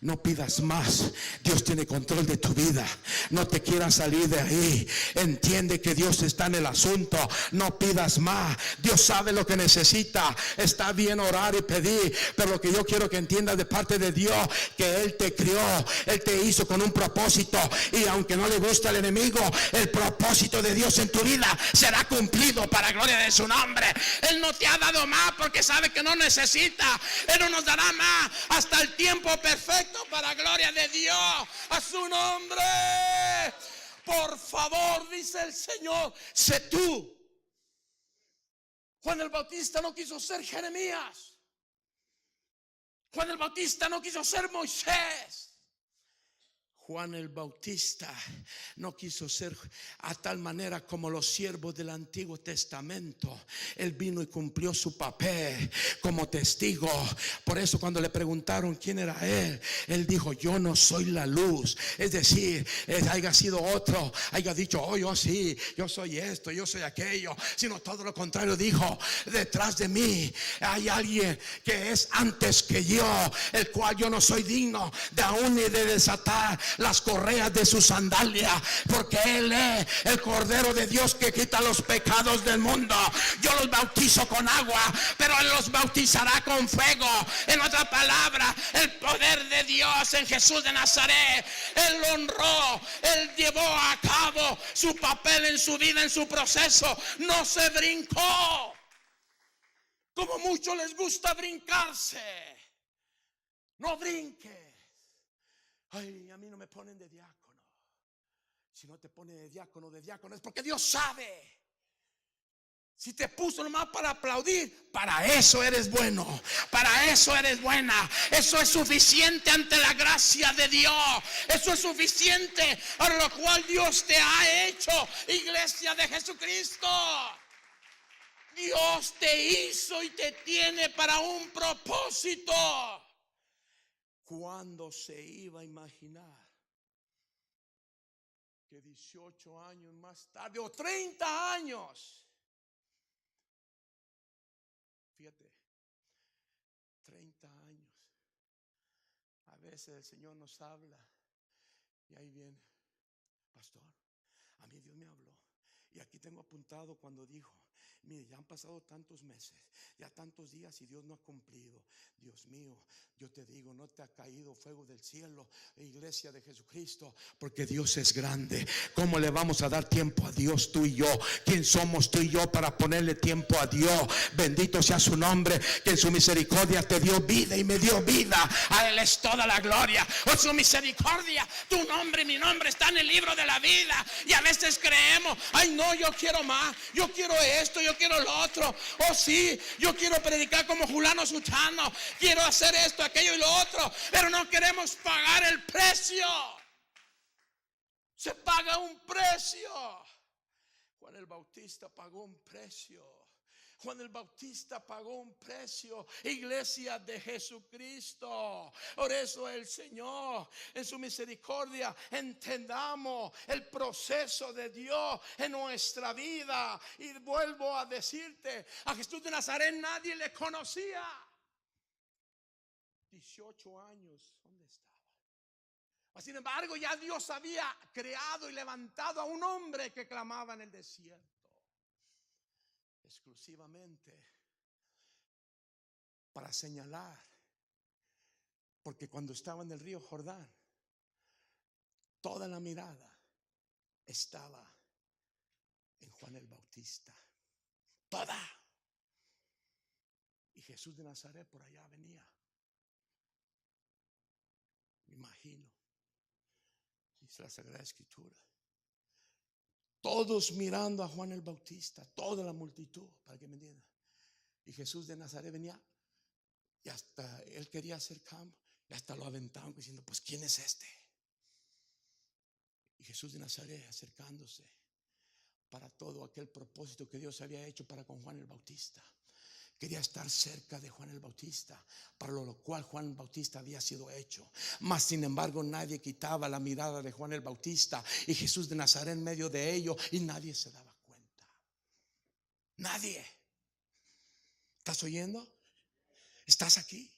No pidas más. Dios tiene control de tu vida. No te quieras salir de ahí. Entiende que Dios está en el asunto. No pidas más. Dios sabe lo que necesita. Está bien orar y pedir, pero lo que yo quiero que entiendas de parte de Dios, que Él te crió, Él te hizo con un propósito, y aunque no le gusta al enemigo, el propósito de Dios en tu vida será cumplido para gloria de su nombre. Él no te ha dado más porque sabe que no necesita. Él no nos dará más hasta el tiempo perfecto para gloria de Dios a su nombre. Por favor, dice el Señor, sé tú. Juan el Bautista no quiso ser Jeremías. Juan el Bautista no quiso ser Moisés. Juan el Bautista no quiso ser a tal manera como los siervos del Antiguo Testamento. Él vino y cumplió su papel como testigo. Por eso cuando le preguntaron quién era él, él dijo, yo no soy la luz. Es decir, haya sido otro, haya dicho, oh, yo sí, yo soy esto, yo soy aquello, sino todo lo contrario. Dijo, detrás de mí hay alguien que es antes que yo, el cual yo no soy digno de aún ni de desatar las correas de su sandalia, porque Él es el Cordero de Dios que quita los pecados del mundo. Yo los bautizo con agua, pero Él los bautizará con fuego. En otra palabra, el poder de Dios en Jesús de Nazaret. Él lo honró, Él llevó a cabo su papel en su vida, en su proceso. No se brincó como muchos les gusta brincarse. No brinque. Ay, a mí no me ponen de diácono. Si no te ponen de diácono es porque Dios sabe. Si te puso nomás para aplaudir, para eso eres bueno, para eso eres buena. Eso es suficiente ante la gracia de Dios. Eso es suficiente para lo cual Dios te ha hecho, iglesia de Jesucristo. Dios te hizo y te tiene para un propósito. ¿Cuándo se iba a imaginar que 18 años más tarde o 30 años? Fíjate, 30 años. A veces el Señor nos habla y ahí viene, pastor, a mí Dios me habló. Y aquí tengo apuntado cuando dijo, mire, ya han pasado tantos meses, ya tantos días y Dios no ha cumplido. Dios mío, yo te digo, no te ha caído fuego del cielo, iglesia de Jesucristo, porque Dios es grande. ¿Cómo le vamos a dar tiempo a Dios, tú y yo? ¿Quién somos tú y yo para ponerle tiempo a Dios? Bendito sea su nombre, que en su misericordia te dio vida y me dio vida. A Él es toda la gloria. Por su misericordia, tu nombre y mi nombre está en el libro de la vida. Y a veces creemos, ay no, yo quiero más, yo quiero esto, yo quiero lo otro. Oh sí, yo quiero predicar como fulano sutano, quiero hacer esto, aquello y lo otro, pero no queremos pagar el precio. Se paga un precio. Juan el Bautista pagó un precio. Juan el Bautista pagó un precio. Iglesia de Jesucristo. Por eso el Señor en su misericordia entendamos el proceso de Dios en nuestra vida. Y vuelvo a decirte, a Jesús de Nazaret nadie le conocía. 18 años, ¿dónde estaba? Sin embargo, ya Dios había creado y levantado a un hombre que clamaba en el desierto, exclusivamente para señalar, porque cuando estaba en el río Jordán, toda la mirada estaba en Juan el Bautista, toda. Y Jesús de Nazaret por allá venía, me imagino, dice la Sagrada Escritura, todos mirando a Juan el Bautista, toda la multitud, para que me entiendan. Y Jesús de Nazaret venía y hasta él quería hacer campo y hasta lo aventaban diciendo, pues ¿quién es este? Y Jesús de Nazaret acercándose para todo aquel propósito que Dios había hecho para con Juan el Bautista. Quería estar cerca de Juan el Bautista, para lo cual Juan el Bautista había sido hecho. Mas sin embargo nadie quitaba la mirada de Juan el Bautista y Jesús de Nazaret en medio de ello, y nadie se daba cuenta. Nadie. ¿Estás oyendo? ¿Estás aquí?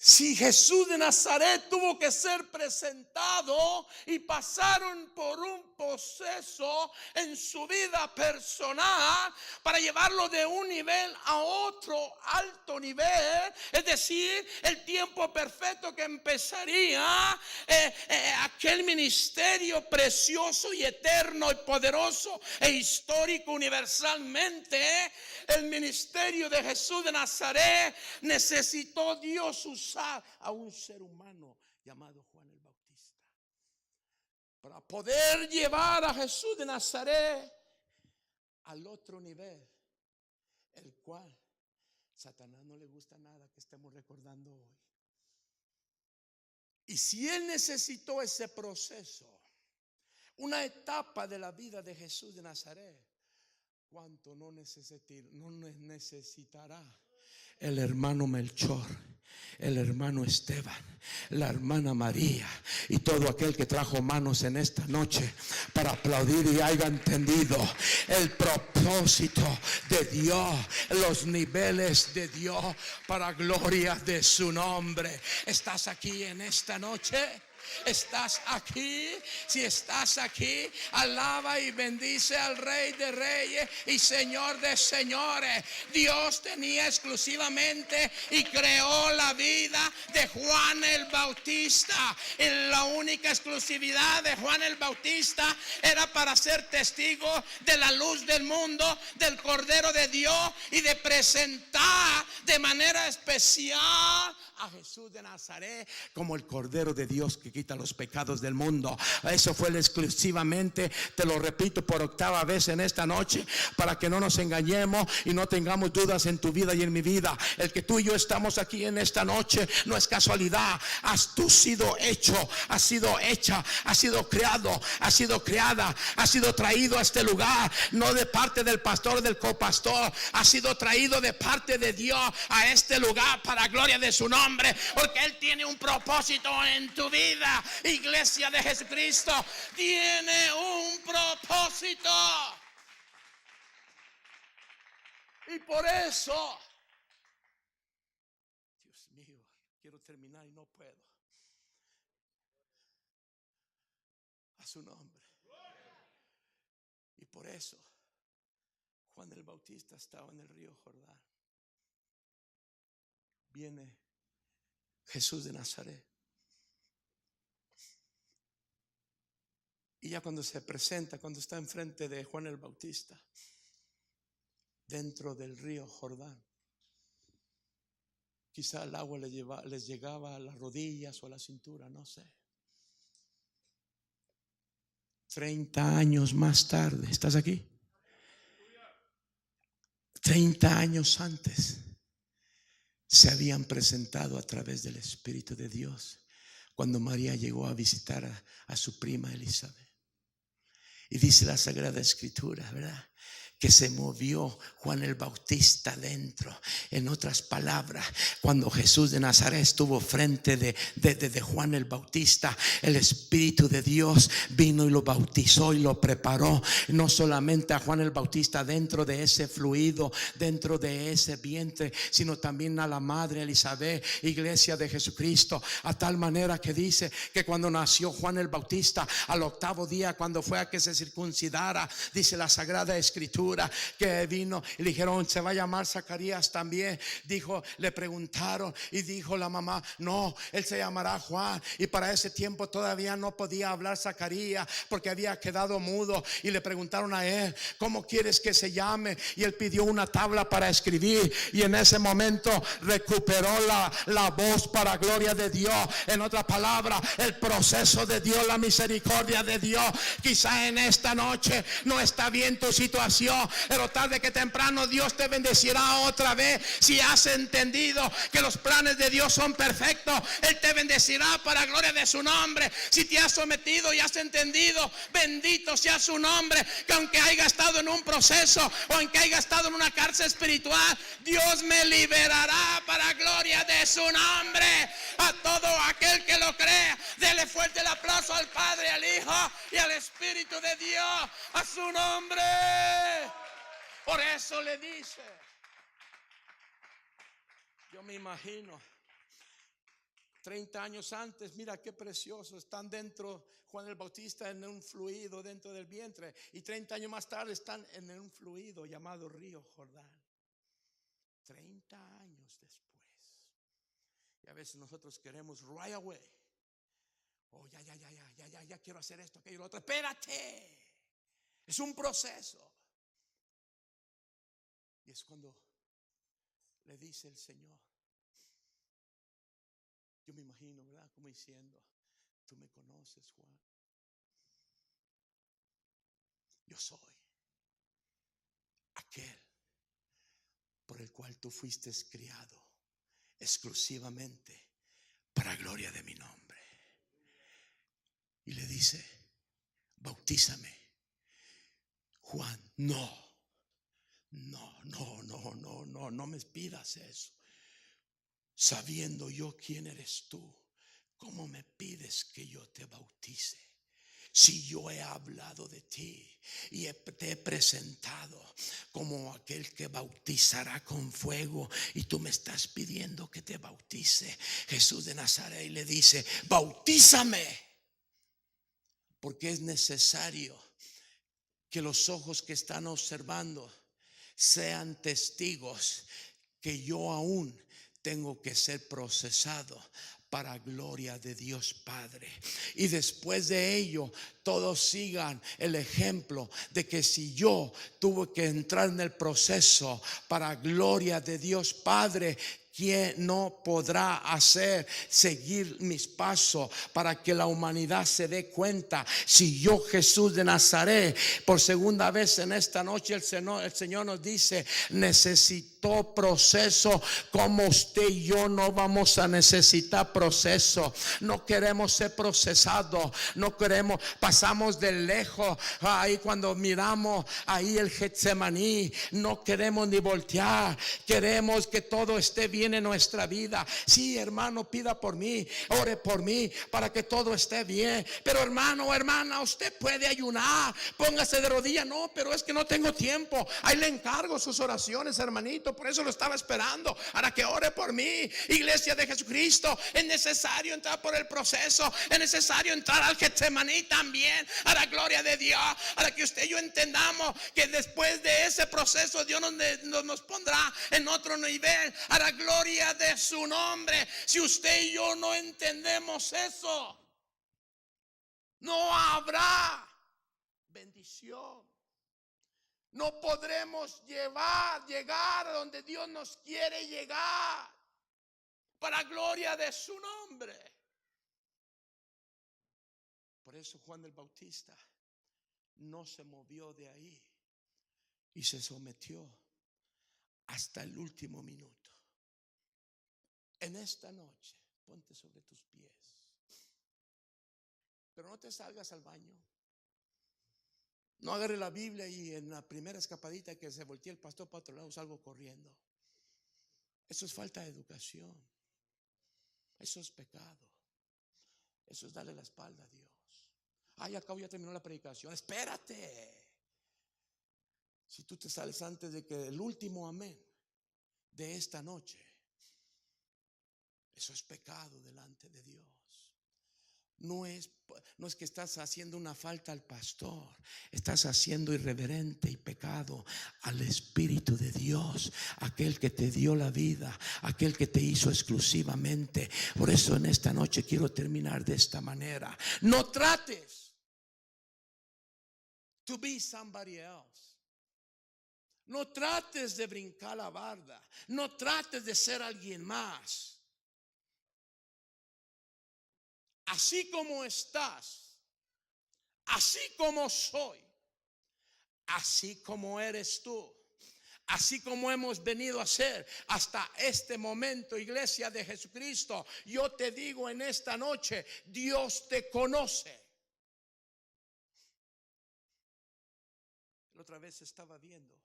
Si Jesús de Nazaret tuvo que ser presentado y pasaron por un proceso en su vida personal para llevarlo de un nivel a otro alto nivel, es decir, el tiempo perfecto que empezaría aquel ministerio precioso y eterno y poderoso e histórico universalmente, el ministerio de Jesús de Nazaret, necesitó Dios usar a un ser humano llamado Juan el Bautista para poder llevar a Jesús de Nazaret al otro nivel, el cual Satanás no le gusta nada que estemos recordando hoy. Y si él necesitó ese proceso, una etapa de la vida de Jesús de Nazaret, ¿cuánto no necesitará el hermano Melchor, el hermano Esteban, la hermana María y todo aquel que trajo manos en esta noche para aplaudir y haya entendido el propósito de Dios, los niveles de Dios para gloria de su nombre? ¿Estás aquí en esta noche? ¿Estás aquí? Si estás aquí, alaba y bendice al Rey de Reyes y Señor de Señores. Dios tenía exclusivamente y creó la vida de Juan el Bautista. Y la única exclusividad de Juan el Bautista era para ser testigo de la luz del mundo, del Cordero de Dios, y de presentar de manera especial a Jesús de Nazaret como el Cordero de Dios que quita los pecados del mundo. Eso fue exclusivamente, te lo repito por octava vez en esta noche, para que no nos engañemos y no tengamos dudas en tu vida y en mi vida. El que tú y yo estamos aquí en esta noche no es casualidad. Has tú sido hecho, has sido hecha, has sido creado, has sido creada, has sido traído a este lugar, no de parte del pastor, del copastor, has sido traído de parte de Dios a este lugar para gloria de su nombre, porque Él tiene un propósito en tu vida. Iglesia de Jesucristo tiene un propósito. Y por eso, Dios mío, quiero terminar y no puedo. A su nombre. Y por eso Juan el Bautista estaba en el río Jordán. Viene Jesús de Nazaret. Y ya cuando se presenta, cuando está enfrente de Juan el Bautista, dentro del río Jordán, quizá el agua les llegaba a las rodillas o a la cintura, no sé. 30 años más tarde, ¿estás aquí? 30 años antes se habían presentado a través del Espíritu de Dios cuando María llegó a visitar a su prima Elizabeth. Y dice la Sagrada Escritura, ¿verdad?, que se movió Juan el Bautista dentro. En otras palabras, cuando Jesús de Nazaret estuvo frente de Juan el Bautista, el Espíritu de Dios vino y lo bautizó y lo preparó. No solamente a Juan el Bautista dentro de ese fluido, dentro de ese vientre, sino también a la madre Elizabeth, iglesia de Jesucristo. A tal manera que dice que cuando nació Juan el Bautista, al 8º día, cuando fue a que se circuncidara, dice la Sagrada Escritura que vino y le dijeron: se va a llamar Zacarías también. Dijo, le preguntaron y dijo la mamá: no, él se llamará Juan. Y para ese tiempo todavía no podía hablar Zacarías porque había quedado mudo. Y le preguntaron a él: ¿cómo quieres que se llame? Y él pidió una tabla para escribir, y en ese momento recuperó la voz para gloria de Dios. En otra palabra, el proceso de Dios, la misericordia de Dios. Quizá en esta noche no está bien tu situación, pero tarde que temprano Dios te bendecirá otra vez. Si has entendido que los planes de Dios son perfectos, Él te bendecirá para gloria de su nombre. Si te has sometido y has entendido, bendito sea su nombre, que aunque haya estado en un proceso o aunque haya estado en una cárcel espiritual, Dios me liberará para gloria de su nombre. A todo aquel que lo crea, dele fuerte el aplauso al Padre, al Hijo y al Espíritu de Dios, a su nombre. Por eso le dice, yo me imagino 30 años antes, mira qué precioso, están dentro Juan el Bautista en un fluido dentro del vientre, y 30 años más tarde están en un fluido llamado río Jordán. 30 años después. Y a veces nosotros queremos right away. Oh, ya quiero hacer esto, aquello, lo otro. Espérate, es un proceso. Y es cuando le dice el Señor, yo me imagino, ¿verdad?, como diciendo: tú me conoces, Juan. Yo soy aquel por el cual tú fuiste criado exclusivamente para gloria de mi nombre. Y le dice: bautízame. Juan: no me pidas eso. Sabiendo yo quién eres tú, ¿cómo me pides que yo te bautice? Si yo he hablado de ti y te he presentado como aquel que bautizará con fuego, y tú me estás pidiendo que te bautice. Jesús de Nazaret le dice: bautízame, porque es necesario que los ojos que están observando sean testigos que yo aún tengo que ser procesado para gloria de Dios Padre. Y después de ello, todos sigan el ejemplo de que si yo tuve que entrar en el proceso para gloria de Dios Padre, ¿quién no podrá hacer seguir mis pasos para que la humanidad se dé cuenta? Si yo, Jesús de Nazaret, por segunda vez en esta noche el Señor nos dice: necesitó proceso, como usted y yo no vamos a necesitar proceso. No queremos ser procesados, no queremos, pasamos de lejos. Ahí cuando miramos ahí el Getsemaní, no queremos ni voltear, queremos que todo esté bien en nuestra vida. Sí, hermano, pida por mí, ore por mí para que todo esté bien. Pero hermano o hermana, usted puede ayunar, póngase de rodillas. No, pero es que no tengo tiempo. Ahí le encargo sus oraciones, hermanito, por eso lo estaba esperando, para que ore por mí. Iglesia de Jesucristo, es necesario entrar por el proceso, es necesario entrar al Getsemaní también, a la gloria de Dios, para que usted y yo entendamos que después de ese proceso Dios nos pondrá en otro nivel, a la gloria de su nombre. Si usted y yo no entendemos eso, no habrá bendición. No podremos llegar a donde Dios nos quiere llegar para gloria de su nombre. Por eso Juan el Bautista no se movió de ahí y se sometió hasta el último minuto. En esta noche, ponte sobre tus pies. Pero no te salgas al baño. No agarre la Biblia y en la primera escapadita que se voltee el pastor para otro lado salgo corriendo. Eso es falta de educación. Eso es pecado. Eso es darle la espalda a Dios. Ay, acabo, ya terminó la predicación. Espérate. Si tú te sales antes de que el último amén de esta noche, eso es pecado delante de Dios. No es que estás haciendo una falta al pastor, estás haciendo irreverente y pecado al Espíritu de Dios, aquel que te dio la vida, aquel que te hizo exclusivamente. Por eso en esta noche quiero terminar de esta manera. No trates to be somebody else. No trates de brincar la barda. No trates de ser alguien más. Así como estás, así como soy, así como eres tú, así como hemos venido a ser hasta este momento, iglesia de Jesucristo, yo te digo en esta noche, Dios te conoce. La otra vez estaba viendo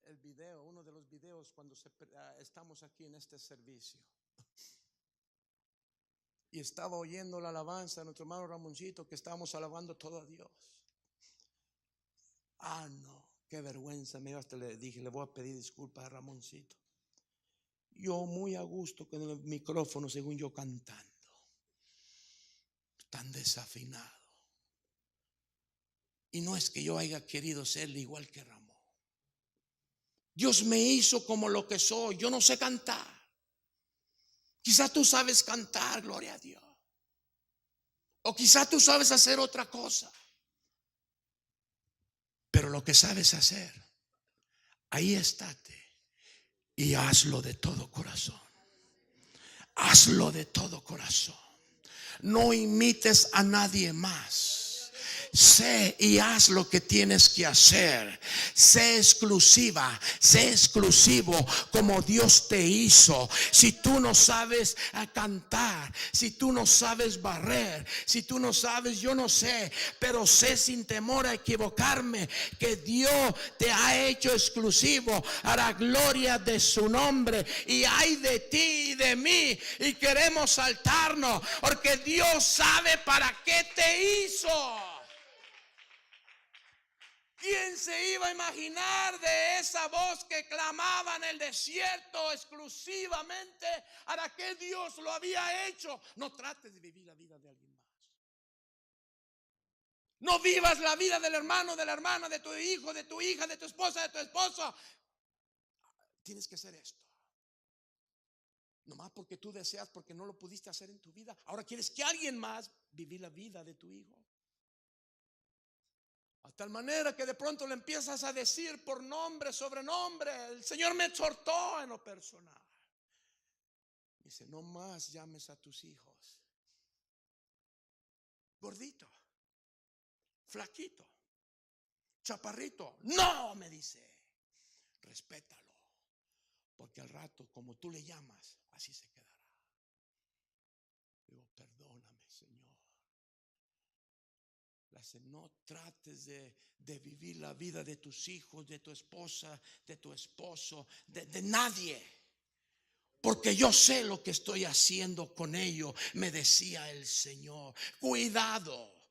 el video, uno de los videos cuando estamos aquí en este servicio. Y estaba oyendo la alabanza de nuestro hermano Ramoncito, que estábamos alabando todo a Dios. No, qué vergüenza. Mira, hasta le dije, le voy a pedir disculpas a Ramoncito. Yo muy a gusto con el micrófono, según yo cantando, tan desafinado. Y no es que yo haya querido ser igual que Ramón. Dios me hizo como lo que soy. Yo no sé cantar. Quizás tú sabes cantar, gloria a Dios. O quizás tú sabes hacer otra cosa. Pero lo que sabes hacer, ahí estate y hazlo de todo corazón. Hazlo de todo corazón. No imites a nadie más. Sé y haz lo que tienes que hacer. Sé exclusiva, sé exclusivo como Dios te hizo. Si tú no sabes cantar, si tú no sabes barrer, si tú no sabes, yo no sé, pero sé sin temor a equivocarme que Dios te ha hecho exclusivo a la gloria de su nombre. Y hay de ti y de mí, y queremos saltarnos porque Dios sabe para qué te hizo. ¿Quién se iba a imaginar de esa voz que clamaba en el desierto exclusivamente para qué Dios lo había hecho? No trates de vivir la vida de alguien más. No vivas la vida del hermano, de la hermana, de tu hijo, de tu hija, de tu esposa, de tu esposo. Tienes que hacer esto. Nomás porque tú deseas, porque no lo pudiste hacer en tu vida. Ahora quieres que alguien más viva la vida de tu hijo. A tal manera que de pronto le empiezas a decir por nombre, sobrenombre. El Señor me exhortó en lo personal. Dice, no más llames a tus hijos gordito, flaquito, chaparrito. No, me dice, respétalo. Porque al rato, como tú le llamas, así se quedará. Digo, perdóname, Señor. No trates de vivir la vida de tus hijos, de tu esposa, de tu esposo, de nadie. Porque yo sé lo que estoy haciendo con ellos, me decía el Señor. Cuidado.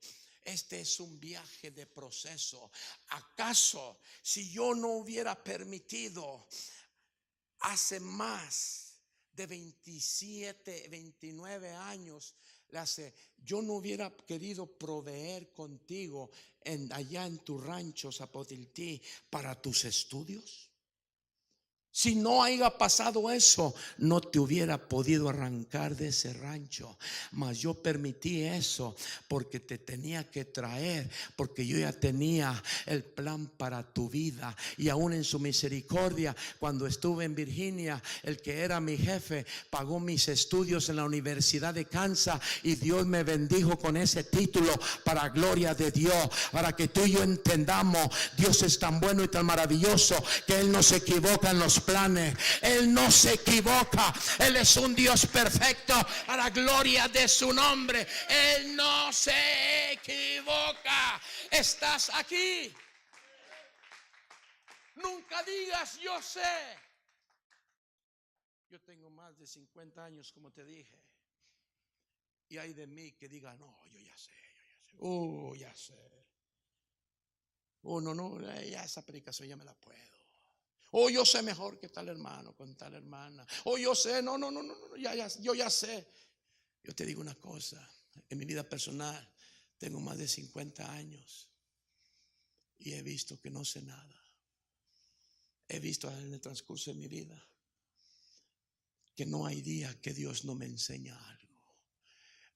Este es un viaje de proceso. ¿Acaso si yo no hubiera permitido hace más de 27, 29 años, yo no hubiera querido proveer contigo allá en tu rancho Zapotiltí para tus estudios? Si no haya pasado eso, no te hubiera podido arrancar de ese rancho. Mas yo permití eso porque te tenía que traer, porque yo ya tenía el plan para tu vida. Y aún en su misericordia, cuando estuve en Virginia, el que era mi jefe pagó mis estudios en la Universidad de Kansas, y Dios me bendijo con ese título para gloria de Dios, para que tú y yo entendamos: Dios es tan bueno y tan maravilloso que Él no se equivoca en los planes. Él no se equivoca. Él es un Dios perfecto, a la gloria de su nombre. Él no se equivoca. Estás aquí. Nunca digas yo sé. Yo tengo más de 50 años, como te dije, y hay de mí que diga: no, yo ya sé, ya sé. No, ya esa predicación ya me la puedo. Yo sé mejor que tal hermano con tal hermana. Yo sé, no, yo ya sé. Yo te digo una cosa: en mi vida personal tengo más de 50 años y he visto que no sé nada. He visto en el transcurso de mi vida que no hay día que Dios no me enseña algo.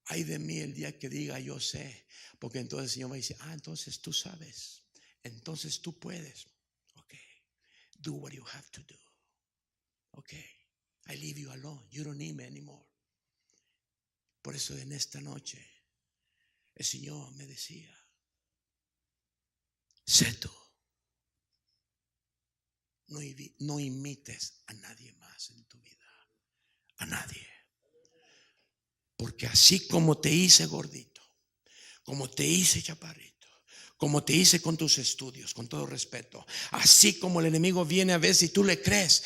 Hay de mí el día que diga yo sé, porque entonces el Señor va a decir: entonces tú sabes, entonces tú puedes. Ok, do what you have to do. Okay, I leave you alone. You don't need me anymore. Por eso en esta noche el Señor me decía: sé tú. No imites a nadie más en tu vida. A nadie. Porque así como te hice gordito, como te hice chaparrito, como te hice con tus estudios, con todo respeto, así como el enemigo viene a ver si tú le crees,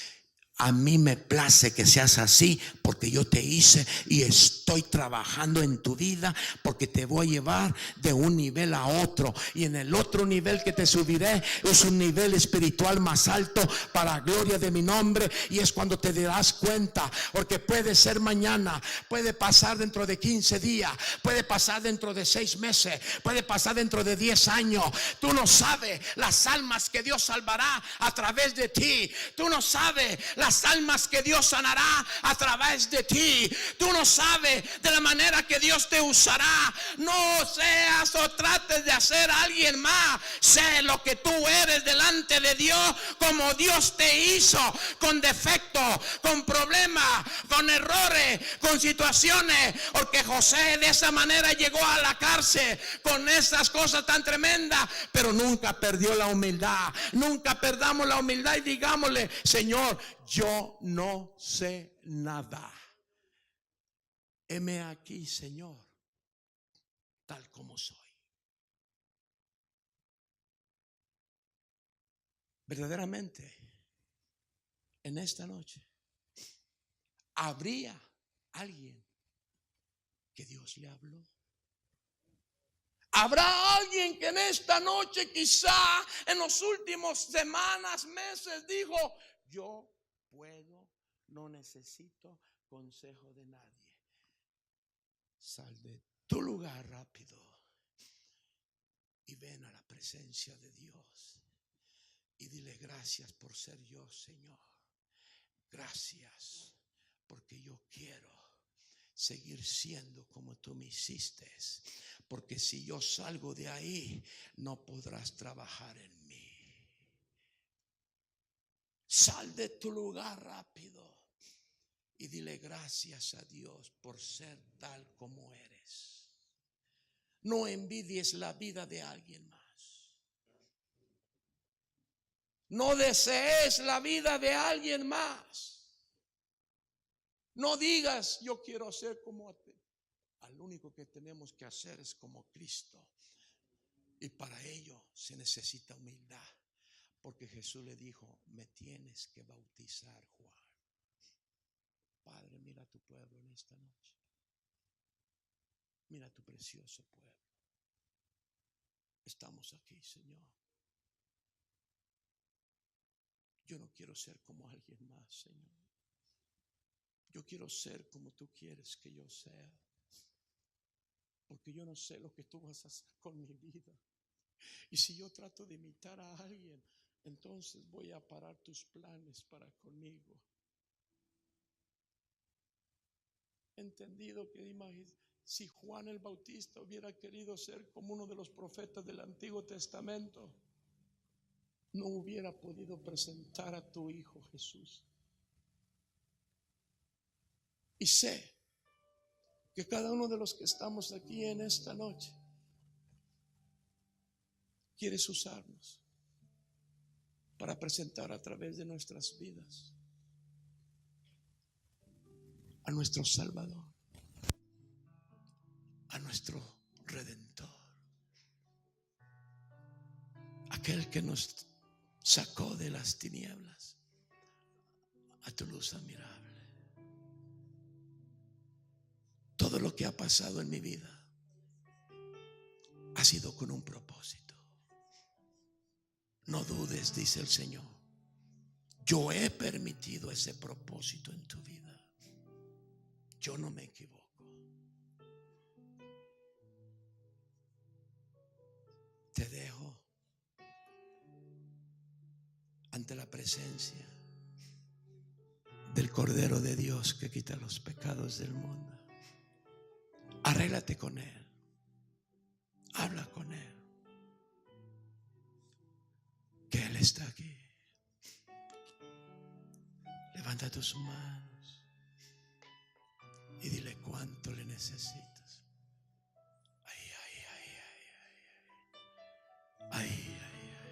a mí me place que seas así, porque yo te hice y estoy trabajando en tu vida, porque te voy a llevar de un nivel a otro, y en el otro nivel que te subiré es un nivel espiritual más alto para gloria de mi nombre. Y es cuando te darás cuenta, porque puede ser mañana, puede pasar dentro de 15 días, puede pasar dentro de 6 meses, puede pasar dentro de 10 años. Tú no sabes las almas que Dios salvará a través de ti. Tú no sabes las almas que Dios sanará a través de ti. Tú no sabes de la manera que Dios te usará. No seas o trates de hacer a alguien más. Sé lo que tú eres delante de Dios, como Dios te hizo, con defectos, con problemas, con errores, con situaciones. Porque José de esa manera llegó a la cárcel con esas cosas tan tremendas, pero nunca perdió la humildad. Nunca perdamos la humildad y digámosle: Señor, yo no sé nada. Heme aquí, Señor, tal como soy. Verdaderamente, en esta noche, ¿habría alguien que Dios le habló? ¿Habrá alguien que en esta noche, quizá en los últimos semanas, meses, dijo: yo puedo, no necesito consejo de nadie? Sal de tu lugar rápido y ven a la presencia de Dios y dile: gracias por ser yo, Señor. Gracias porque yo quiero seguir siendo como tú me hiciste. Porque si yo salgo de ahí, no podrás trabajar en mí. Sal de tu lugar rápido y dile: gracias a Dios por ser tal como eres. No envidies la vida de alguien más. No desees la vida de alguien más. No digas: yo quiero ser como ti. Al único que tenemos que hacer es como Cristo. Y para ello se necesita humildad. Porque Jesús le dijo: me tienes que bautizar, Juan. Padre, mira a tu pueblo en esta noche. Mira a tu precioso pueblo. Estamos aquí, Señor. Yo no quiero ser como alguien más, Señor. Yo quiero ser como tú quieres que yo sea. Porque yo no sé lo que tú vas a hacer con mi vida. Y si yo trato de imitar a alguien, entonces voy a parar tus planes para conmigo. Entendido que si Juan el Bautista hubiera querido ser como uno de los profetas del Antiguo Testamento, no hubiera podido presentar a tu Hijo Jesús. Y sé que cada uno de los que estamos aquí en esta noche quieres usarnos para presentar a través de nuestras vidas a nuestro Salvador, a nuestro Redentor, aquel que nos sacó de las tinieblas a tu luz admirable. Todo lo que ha pasado en mi vida ha sido con un propósito. No dudes, dice el Señor. Yo he permitido ese propósito en tu vida. Yo no me equivoco. Te dejo ante la presencia del Cordero de Dios que quita los pecados del mundo. Arréglate con Él. Habla con Él. Que Él está aquí. Levanta tus manos y dile cuánto le necesitas. Ay, ay, ay, ay, ay, ay, ay, ay.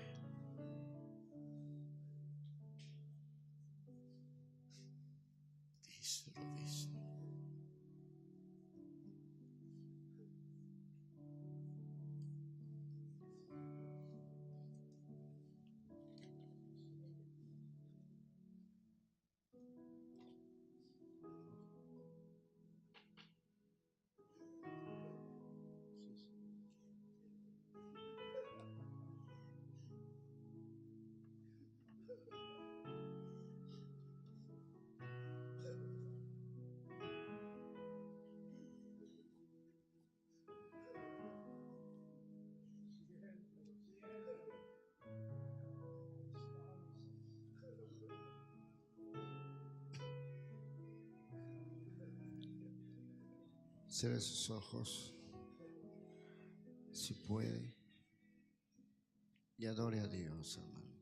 Díselo, díselo. Cierre sus ojos, si puede, y adore a Dios, hermano.